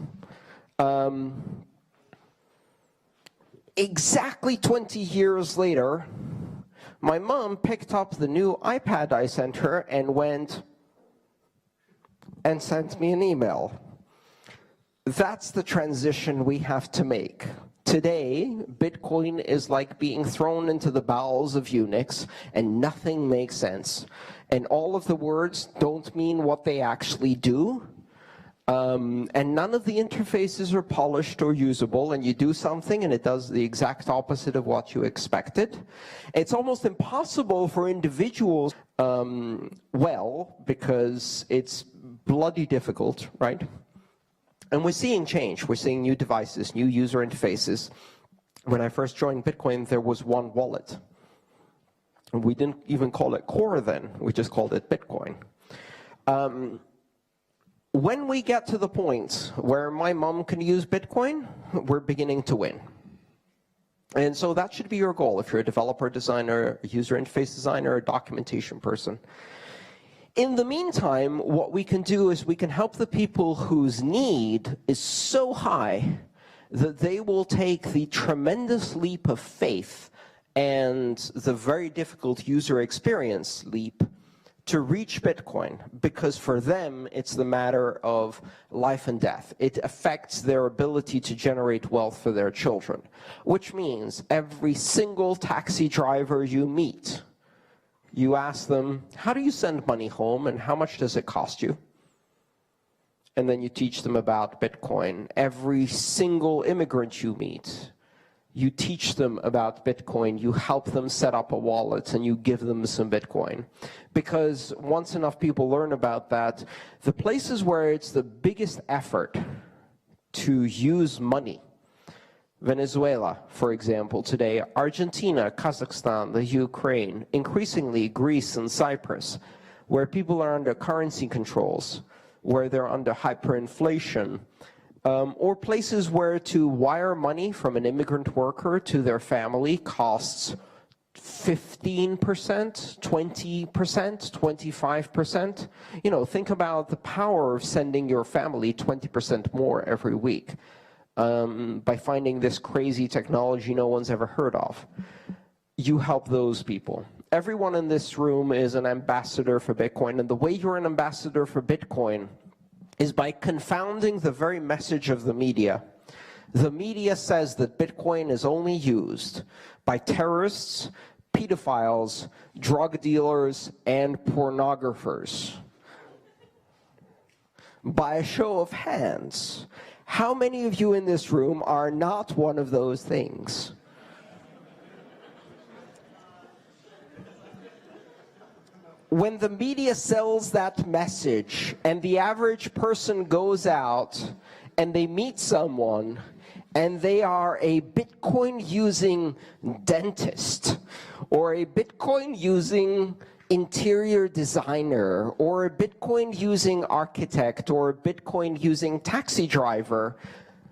Exactly 20 years later, my mom picked up the new iPad I sent her and went and sent me an email. That's the transition we have to make. Today, Bitcoin is like being thrown into the bowels of Unix, and nothing makes sense. And all of the words don't mean what they actually do. And none of the interfaces are polished or usable, and you do something and it does the exact opposite of what you expected. It's almost impossible for individuals, because it's bloody difficult, right? And we're seeing change. We're seeing new devices, new user interfaces. When I first joined Bitcoin, there was one wallet. And we didn't even call it Core then. We just called it Bitcoin. When we get to the point where my mom can use Bitcoin, we're beginning to win. And so that should be your goal if you're a developer, designer, a user interface designer, a documentation person. In the meantime, what we can do is we can help the people whose need is so high that they will take the tremendous leap of faith and the very difficult user experience leap to reach Bitcoin, because for them, it's the matter of life and death. It affects their ability to generate wealth for their children, which means every single taxi driver you meet, you ask them, how do you send money home and how much does it cost you? And then you teach them about Bitcoin. Every single immigrant you meet, you teach them about Bitcoin, you help them set up a wallet, and you give them some Bitcoin. Because once enough people learn about that, the places where it's the biggest effort to use money, Venezuela, for example, today, Argentina, Kazakhstan, the Ukraine, increasingly Greece and Cyprus, where people are under currency controls, where they're under hyperinflation, or places where to wire money from an immigrant worker to their family costs 15%, 20%, 25%. Think about the power of sending your family 20% more every week by finding this crazy technology no one's ever heard of. You help those people. Everyone in this room is an ambassador for Bitcoin, and the way you're an ambassador for Bitcoin is by confounding the very message of the media. The media says that Bitcoin is only used by terrorists, pedophiles, drug dealers, and pornographers. By a show of hands, how many of you in this room are not one of those things? When the media sells that message and the average person goes out and they meet someone and they are a Bitcoin-using dentist or a Bitcoin-using interior designer or a Bitcoin-using architect or a Bitcoin-using taxi driver,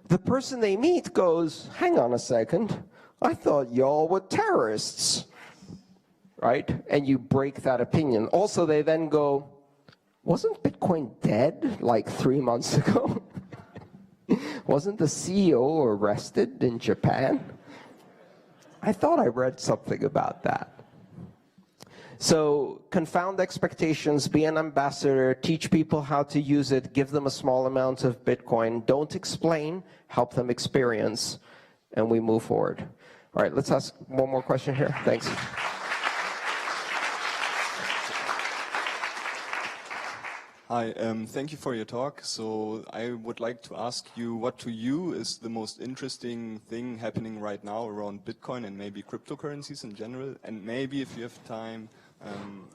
the person they meet goes, hang on a second, I thought y'all were terrorists. Right? And you break that opinion. Also, they then go, wasn't Bitcoin dead like 3 months ago? Wasn't the CEO arrested in Japan? I thought I read something about that. So confound expectations, be an ambassador, teach people how to use it, give them a small amount of Bitcoin. Don't explain, help them experience, and we move forward. All right, let's ask one more question here. Thanks. Hi, thank you for your talk. So I would like to ask you what to you is the most interesting thing happening right now around Bitcoin and maybe cryptocurrencies in general, and maybe if you have time,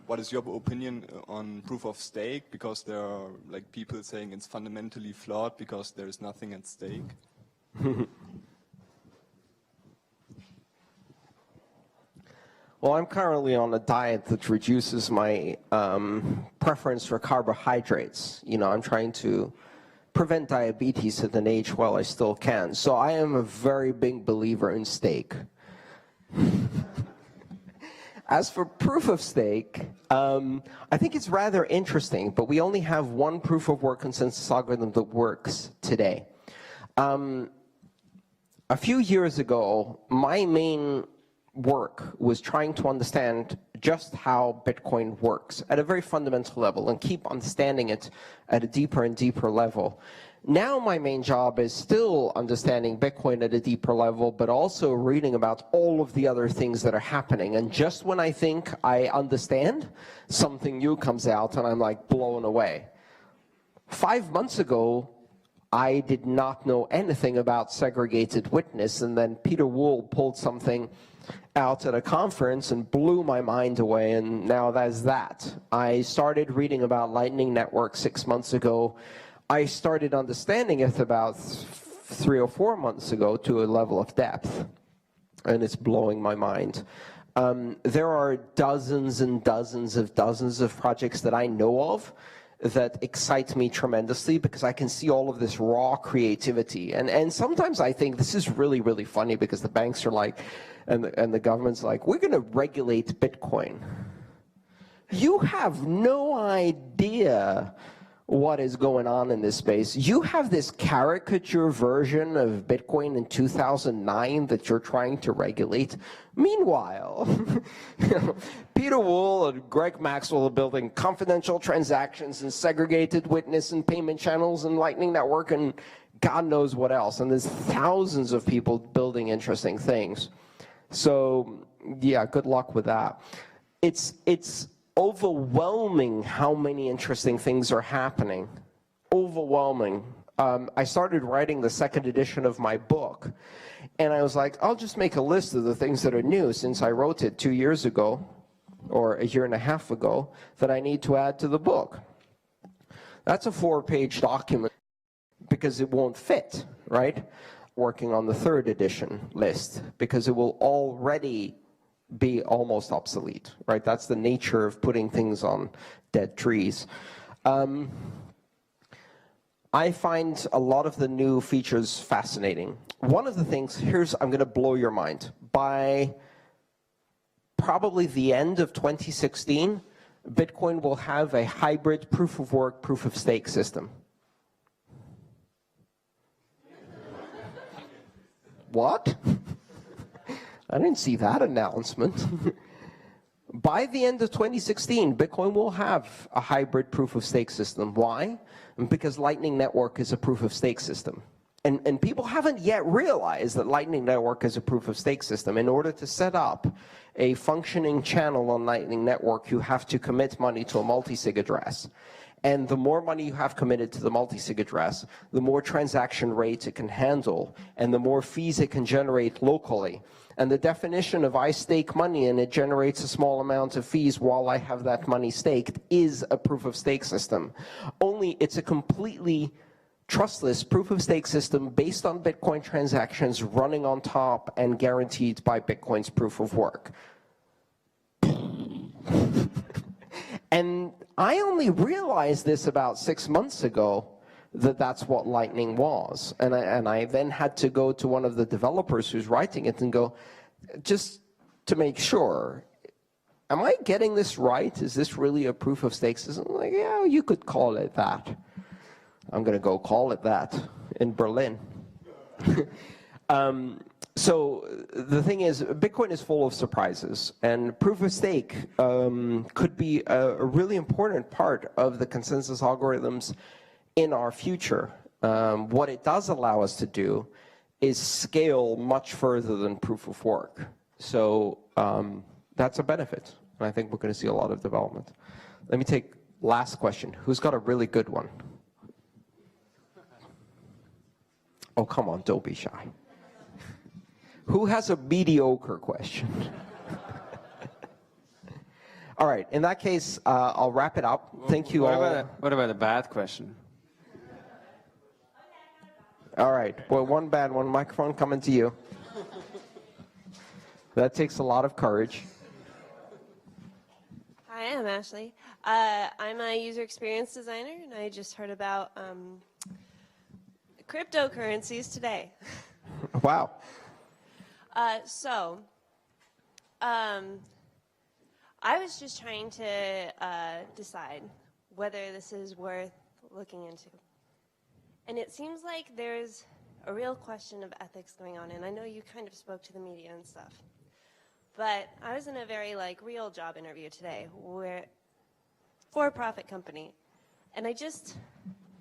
what is your opinion on proof of stake? Because there are like people saying it's fundamentally flawed because there is nothing at stake. Well, I'm currently on a diet that reduces my preference for carbohydrates. You know, I'm trying to prevent diabetes at an age while I still can. So I am a very big believer in steak. As for proof of stake, I think it's rather interesting, but we only have one proof of work consensus algorithm that works today. A few years ago, my main work was trying to understand just how Bitcoin works at a very fundamental level and keep understanding it at a deeper and deeper level. Now my main job is still understanding Bitcoin at a deeper level, but also reading about all of the other things that are happening. And just when I think I understand, something new comes out and I'm like blown away. 5 months ago, I did not know anything about segregated witness, and then Peter Wool pulled something out at a conference and blew my mind away, and now that's that. I started reading about Lightning Network 6 months ago. I started understanding it about 3 or 4 months ago to a level of depth, and it's blowing my mind. There are dozens and dozens of projects that I know of that excite me tremendously because I can see all of this raw creativity. And sometimes I think this is really, really funny because the banks are like, and the government's like, we're going to regulate Bitcoin. You have no idea what is going on in this space. You have this caricature version of Bitcoin in 2009 that you're trying to regulate. Meanwhile, Peter Wool and Greg Maxwell are building confidential transactions and segregated witness and payment channels and Lightning Network and God knows what else. And there's thousands of people building interesting things. So yeah, good luck with that. It's overwhelming how many interesting things are happening. Overwhelming. I started writing the second edition of my book, and I was like, I'll just make a list of the things that are new since I wrote it 2 years ago, or a year and a half ago, that I need to add to the book. That's a 4-page document because it won't fit, right? Working on the third edition list because it will already be almost obsolete, right? That's the nature of putting things on dead trees. I find a lot of the new features fascinating. One of the things, I'm going to blow your mind. By probably the end of 2016, Bitcoin will have a hybrid proof of work, proof of stake system. What? I didn't see that announcement. By the end of 2016, Bitcoin will have a hybrid proof of stake system. Why? Because Lightning Network is a proof of stake system. And people haven't yet realized that Lightning Network is a proof of stake system. In order to set up a functioning channel on Lightning Network, you have to commit money to a multi-sig address. And the more money you have committed to the multi-sig address, the more transaction rates it can handle, and the more fees it can generate locally. And the definition of I stake money and it generates a small amount of fees while I have that money staked is a proof of stake system. Only it's a completely trustless proof of stake system based on Bitcoin transactions running on top and guaranteed by Bitcoin's proof of work. And I only realized this about 6 months ago, that that's what Lightning was. And I then had to go to one of the developers who's writing it and go, just to make sure, am I getting this right? Is this really a proof of stake system? I'm like, yeah, you could call it that. I'm going to go call it that in Berlin. So the thing is, Bitcoin is full of surprises, and proof of stake could be a really important part of the consensus algorithms in our future. What it does allow us to do is scale much further than proof of work. So that's a benefit, and I think we're going to see a lot of development. Let me take Last question. Who's got a really good one? Oh, come on, don't be shy. Who has a mediocre question? All right, in that case, I'll wrap it up. Thank you all. What about a bad question? All right, well, one bad one. Microphone coming to you. That takes a lot of courage. Hi, I'm Ashley. I'm a user experience designer, and I just heard about cryptocurrencies today. Wow. I was just trying to decide whether this is worth looking into. And it seems like there's a real question of ethics going on, and I know you kind of spoke to the media and stuff. But I was in a very real job interview today for a profit company. And I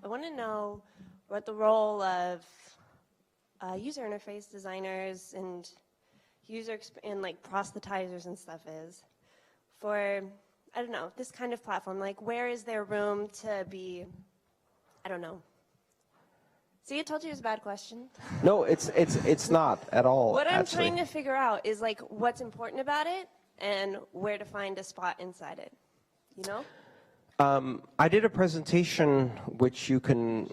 want to know what the role of user interface designers and proselytizers and stuff is for, I don't know, this kind of platform. Where is there room to be, I don't know. See, I told you it was a bad question. No, it's not at all. What I'm actually. trying to figure out is what's important about it and where to find a spot inside it. You know? I did a presentation which you can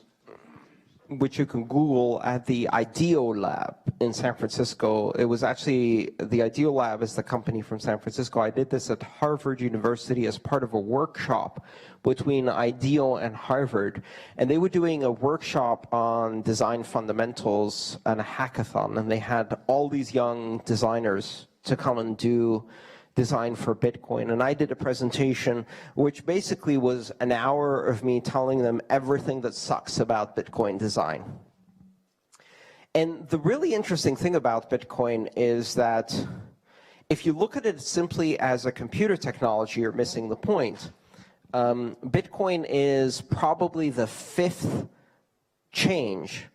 Google at the IDEO Lab in San Francisco. It was actually, the IDEO Lab is the company from San Francisco. I did this at Harvard University as part of a workshop between IDEO and Harvard. And they were doing a workshop on design fundamentals and a hackathon. And they had all these young designers to come and do design for Bitcoin. And I did a presentation which basically was an hour of me telling them everything that sucks about Bitcoin design. And the really interesting thing about Bitcoin is that if you look at it simply as a computer technology, you're missing the point. Bitcoin is probably the 5th change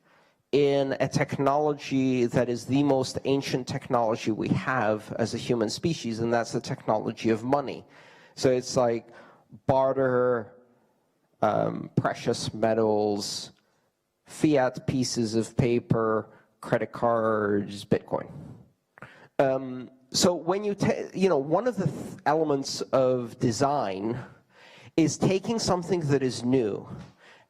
in a technology that is the most ancient technology we have as a human species, and that's the technology of money. So it's like barter, precious metals, fiat pieces of paper, credit cards, Bitcoin. So when one of the elements of design is taking something that is new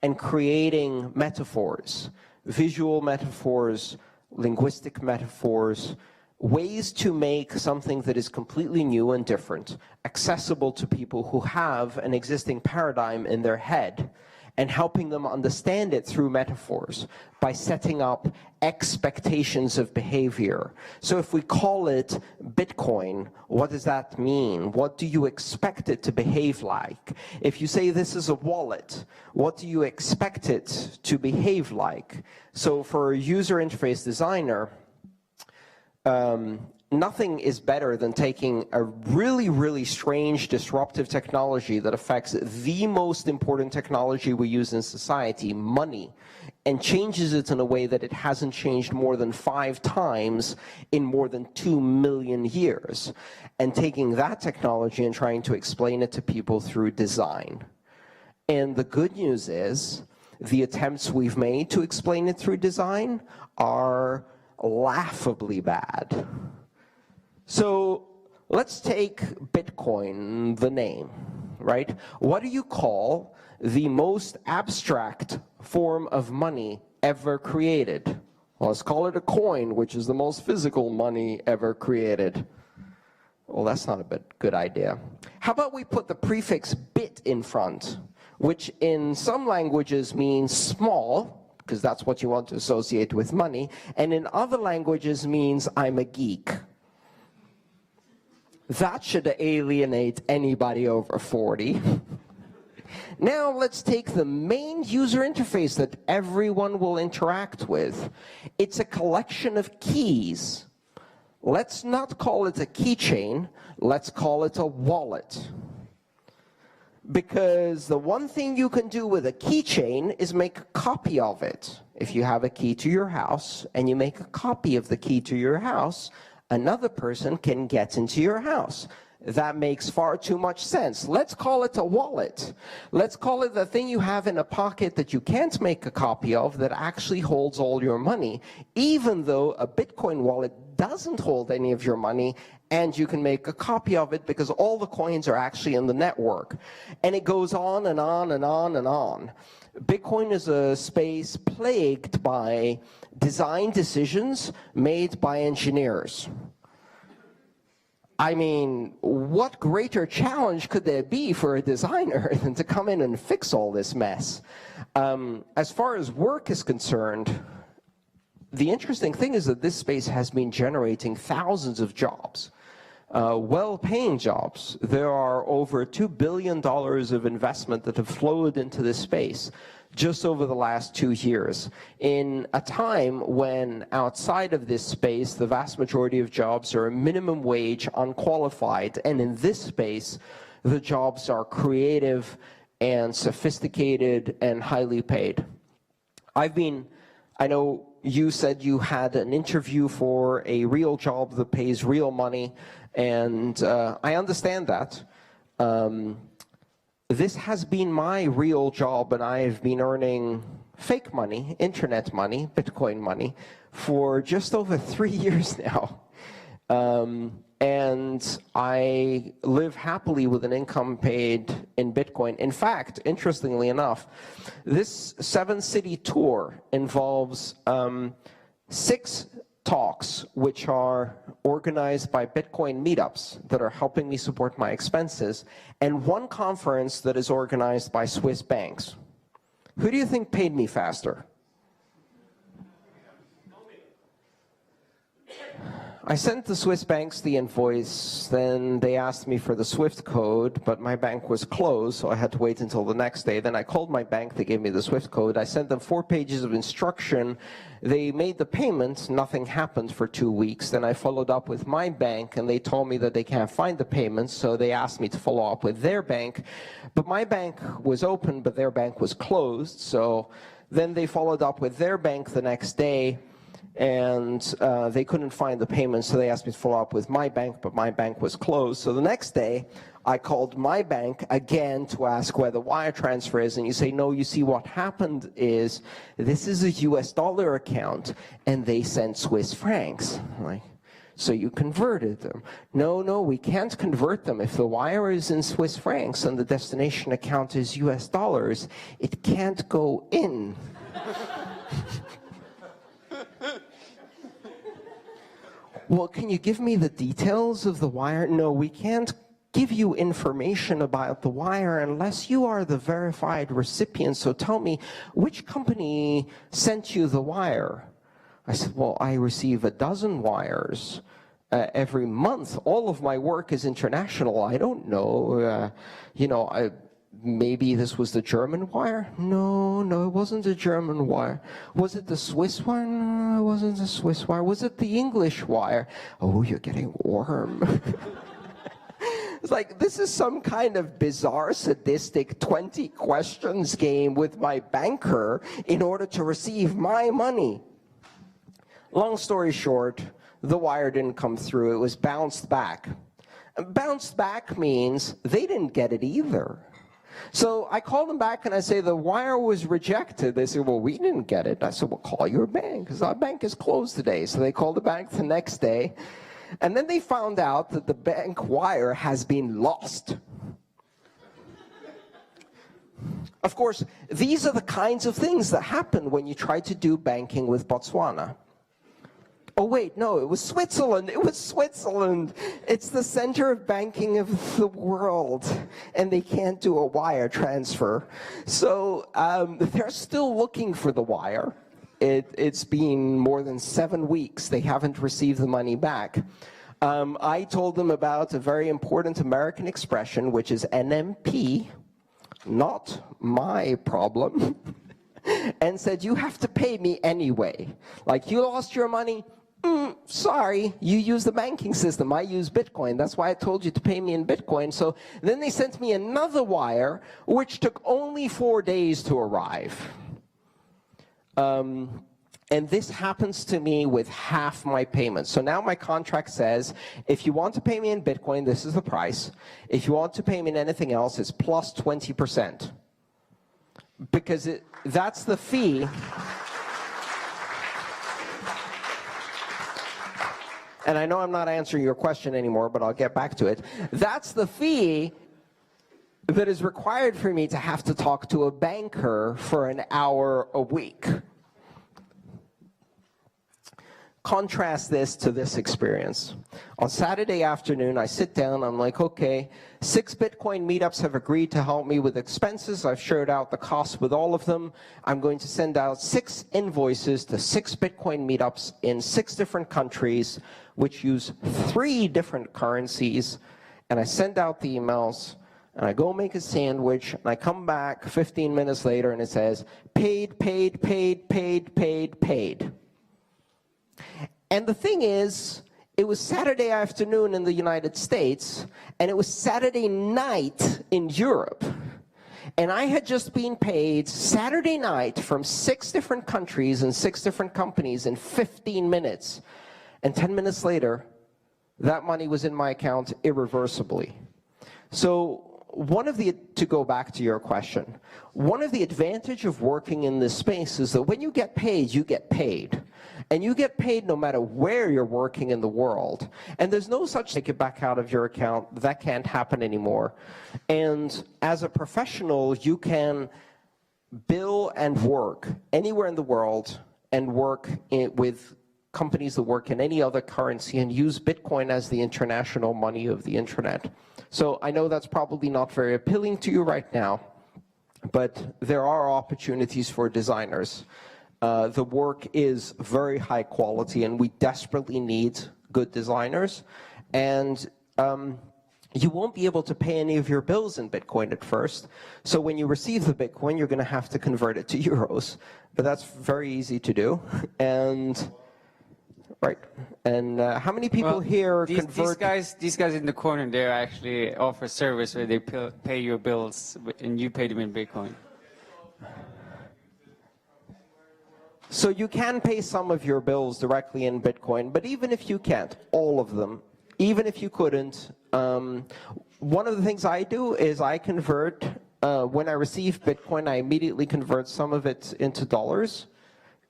and creating metaphors, visual metaphors, linguistic metaphors, ways to make something that is completely new and different accessible to people who have an existing paradigm in their head, and helping them understand it through metaphors by setting up expectations of behavior. So if we call it Bitcoin, what does that mean? What do you expect it to behave like? If you say this is a wallet, what do you expect it to behave like? So for a user interface designer, nothing is better than taking a really, really strange, disruptive technology that affects the most important technology we use in society, money, and changes it in a way that it hasn't changed more than 5 times in more than 2 million years, and taking that technology and trying to explain it to people through design. And the good news is, the attempts we've made to explain it through design are laughably bad. So let's take Bitcoin, the name, right? What do you call the most abstract form of money ever created? Well, let's call it a coin, which is the most physical money ever created. Well, that's not a good idea. How about we put the prefix bit in front, which in some languages means small, because that's what you want to associate with money, and in other languages means I'm a geek. That should alienate anybody over 40. Now let's take the main user interface that everyone will interact with. It's a collection of keys. Let's not call it a keychain, let's call it a wallet. Because the one thing you can do with a keychain is make a copy of it. If you have a key to your house and you make a copy of the key to your house, another person can get into your house. that makes far too much sense. Let's call it a wallet. Let's call it the thing you have in a pocket that you can't make a copy of that actually holds all your money, even though a Bitcoin wallet doesn't hold any of your money, and you can make a copy of it because all the coins are actually in the network. And it goes on and on and on and on. Bitcoin is a space plagued by design decisions made by engineers. I mean, what greater challenge could there be for a designer than to come in and fix all this mess? As far as work is concerned, the interesting thing is that this space has been generating thousands of jobs, well-paying jobs. There are over $2 billion of investment that have flowed into this space just over the last 2 years, in a time when outside of this space, the vast majority of jobs are minimum wage, unqualified, and in this space, the jobs are creative and sophisticated and highly paid. I know you said you had an interview for a real job that pays real money, and I understand that. This has been my real job, and I have been earning fake money, internet money, Bitcoin money, for just over 3 years now. And I live happily with an income paid in Bitcoin. In fact, interestingly enough, this 7-city tour involves 6 talks which are organized by Bitcoin meetups that are helping me support my expenses, and 1 conference that is organized by Swiss banks. Who do you think paid me faster? I sent the Swiss banks the invoice, then they asked me for the SWIFT code, but my bank was closed, so I had to wait until the next day. Then I called my bank, they gave me the SWIFT code. I sent them 4 pages of instruction. They made the payment, nothing happened for 2 weeks. Then I followed up with my bank, and they told me that they can't find the payments, so they asked me to follow up with their bank. But my bank was open, but their bank was closed, so then they followed up with their bank the next day, and they couldn't find the payment, so they asked me to follow up with my bank, but my bank was closed. So the next day, I called my bank again to ask where the wire transfer is, and you say, no, you see, what happened is this is a US dollar account, and they sent Swiss francs. Like, so you converted them. No, we can't convert them. If the wire is in Swiss francs and the destination account is US dollars, it can't go in. Well, can you give me the details of the wire? No, we can't give you information about the wire unless you are the verified recipient. So tell me, which company sent you the wire? I said, well, I receive 12 wires every month. All of my work is international. I don't know. Maybe this was the German wire? No, it wasn't the German wire. Was it the Swiss wire? No, it wasn't the Swiss wire. Was it the English wire? Oh, you're getting warm. It's like, this is some kind of bizarre, sadistic 20 questions game with my banker in order to receive my money. Long story short, the wire didn't come through. It was bounced back. Bounced back means they didn't get it either. So I called them back and I say, the wire was rejected. They said, well, we didn't get it. I said, well, call your bank, because our bank is closed today. So they called the bank the next day. And then they found out that the bank wire has been lost. Of course, these are the kinds of things that happen when you try to do banking with Botswana. Oh, wait, no, it was Switzerland. It was Switzerland. It's the center of banking of the world, and they can't do a wire transfer. So they're still looking for the wire. It's been more than 7 weeks. They haven't received the money back. I told them about a very important American expression, which is NMP, not my problem, and said, you have to pay me anyway. Like, you lost your money? Sorry, you use the banking system. I use Bitcoin. That's why I told you to pay me in Bitcoin. So then they sent me another wire, which took only 4 days to arrive. And this happens to me with half my payments. So now my contract says, if you want to pay me in Bitcoin, this is the price. If you want to pay me in anything else, it's plus 20%. Because that's the fee. And I know I'm not answering your question anymore, but I'll get back to it. That's the fee that is required for me to have to talk to a banker for an hour a week. Contrast this to this experience. On Saturday afternoon, I sit down, I'm like, okay, 6 Bitcoin meetups have agreed to help me with expenses. I've shared out the costs with all of them. I'm going to send out 6 invoices to 6 Bitcoin meetups in 6 different countries, which use 3 different currencies. And I send out the emails, and I go make a sandwich, and I come back 15 minutes later, and it says, paid, paid, paid, paid, paid, paid. And the thing is, it was Saturday afternoon in the United States, and it was Saturday night in Europe. And I had just been paid Saturday night from 6 different countries and 6 different companies in 15 minutes. And 10 minutes later, that money was in my account irreversibly. So to go back to your question, one of the advantages of working in this space is that when you get paid, you get paid. And you get paid no matter where you're working in the world. And there's no such take it back out of your account. That can't happen anymore. And as a professional, you can bill and work anywhere in the world and work with companies that work in any other currency and use Bitcoin as the international money of the internet. So I know that's probably not very appealing to you right now, but there are opportunities for designers. The work is very high quality, and we desperately need good designers. And you won't be able to pay any of your bills in Bitcoin at first. So when you receive the Bitcoin, you're going to have to convert it to euros. But that's very easy to do. And right. And how many people here convert? These guys in the corner there actually offer service where they pay your bills and you pay them in Bitcoin. So you can pay some of your bills directly in Bitcoin, but even if you can't, all of them, even if you couldn't, one of the things I do is I convert, when I receive Bitcoin, I immediately convert some of it into dollars,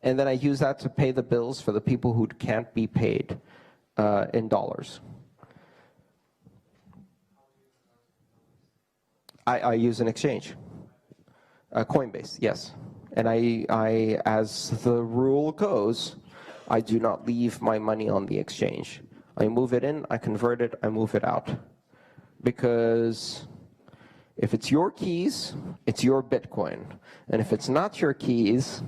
and then I use that to pay the bills for the people who can't be paid in dollars. I use an exchange, Coinbase, yes. And I, as the rule goes, I do not leave my money on the exchange. I move it in, I convert it, I move it out. Because if it's your keys, it's your Bitcoin. And if it's not your keys,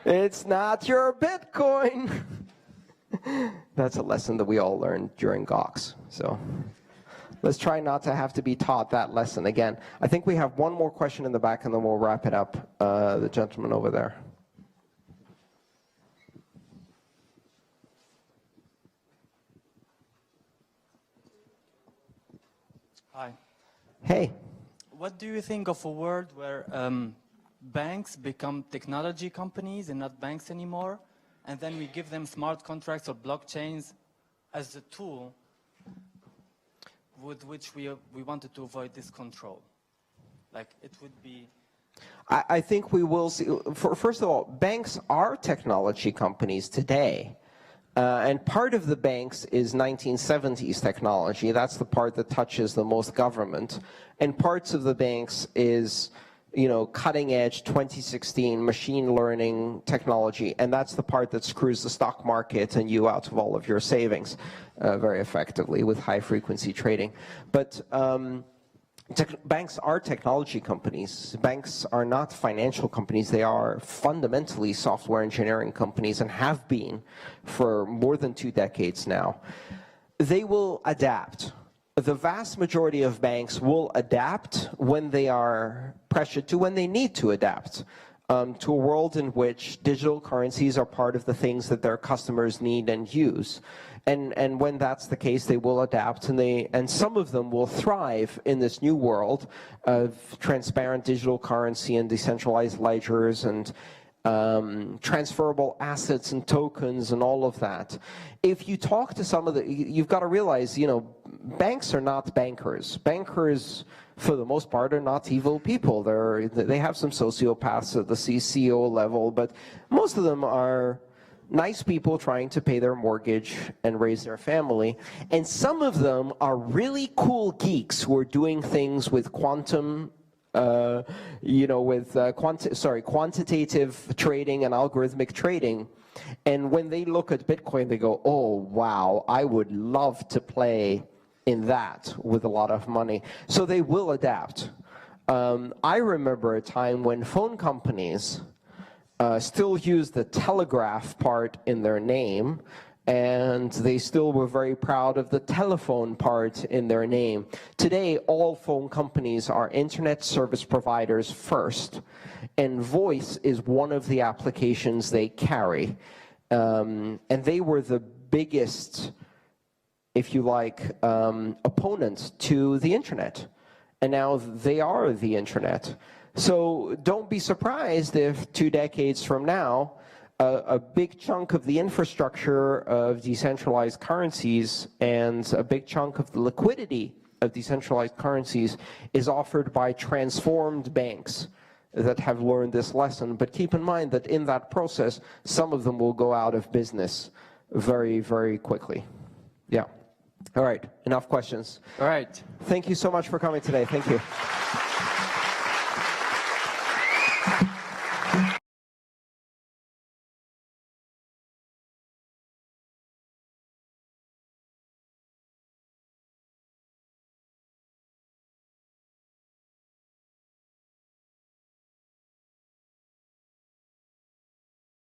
it's not your Bitcoin. That's a lesson that we all learned during GOX. So let's try not to have to be taught that lesson again. I think we have one more question in the back, and then we'll wrap it up. The gentleman over there. Hi. Hey. What do you think of a world where banks become technology companies and not banks anymore, and then we give them smart contracts or blockchains as a tool with which we wanted to avoid this control? Like, it would be... I think we will see, first of all, banks are technology companies today. And part of the banks is 1970s technology. That's the part that touches the most government. And parts of the banks is, you know, cutting edge 2016 machine learning technology. And that's the part that screws the stock market and you out of all of your savings very effectively with high frequency trading. But banks are technology companies. Banks are not financial companies. They are fundamentally software engineering companies and have been for more than 2 decades now. They will adapt. The vast majority of banks will adapt when they are pressured to, when they need to adapt to a world in which digital currencies are part of the things that their customers need and use. And when that's the case, they will adapt, and some of them will thrive in this new world of transparent digital currency and decentralized ledgers. And transferable assets and tokens and all of that. If you talk to some of the, you've got to realize, you know, banks are not bankers. Bankers, for the most part, are not evil people. They have some sociopaths at the CEO level, but most of them are nice people trying to pay their mortgage and raise their family. And some of them are really cool geeks who are doing things with quantum quantitative trading and algorithmic trading. And when they look at Bitcoin, they go, oh, wow, I would love to play in that with a lot of money. So they will adapt. I remember a time when phone companies still used the telegraph part in their name, and they still were very proud of the telephone part in their name. Today, all phone companies are internet service providers first, and voice is one of the applications they carry. And they were the biggest, if you like, opponents to the internet. And now they are the internet. So don't be surprised if 2 decades from now, a big chunk of the infrastructure of decentralized currencies and a big chunk of the liquidity of decentralized currencies is offered by transformed banks that have learned this lesson. But keep in mind that in that process, some of them will go out of business very, very quickly. Yeah. All right. Enough questions. All right. Thank you so much for coming today. Thank you.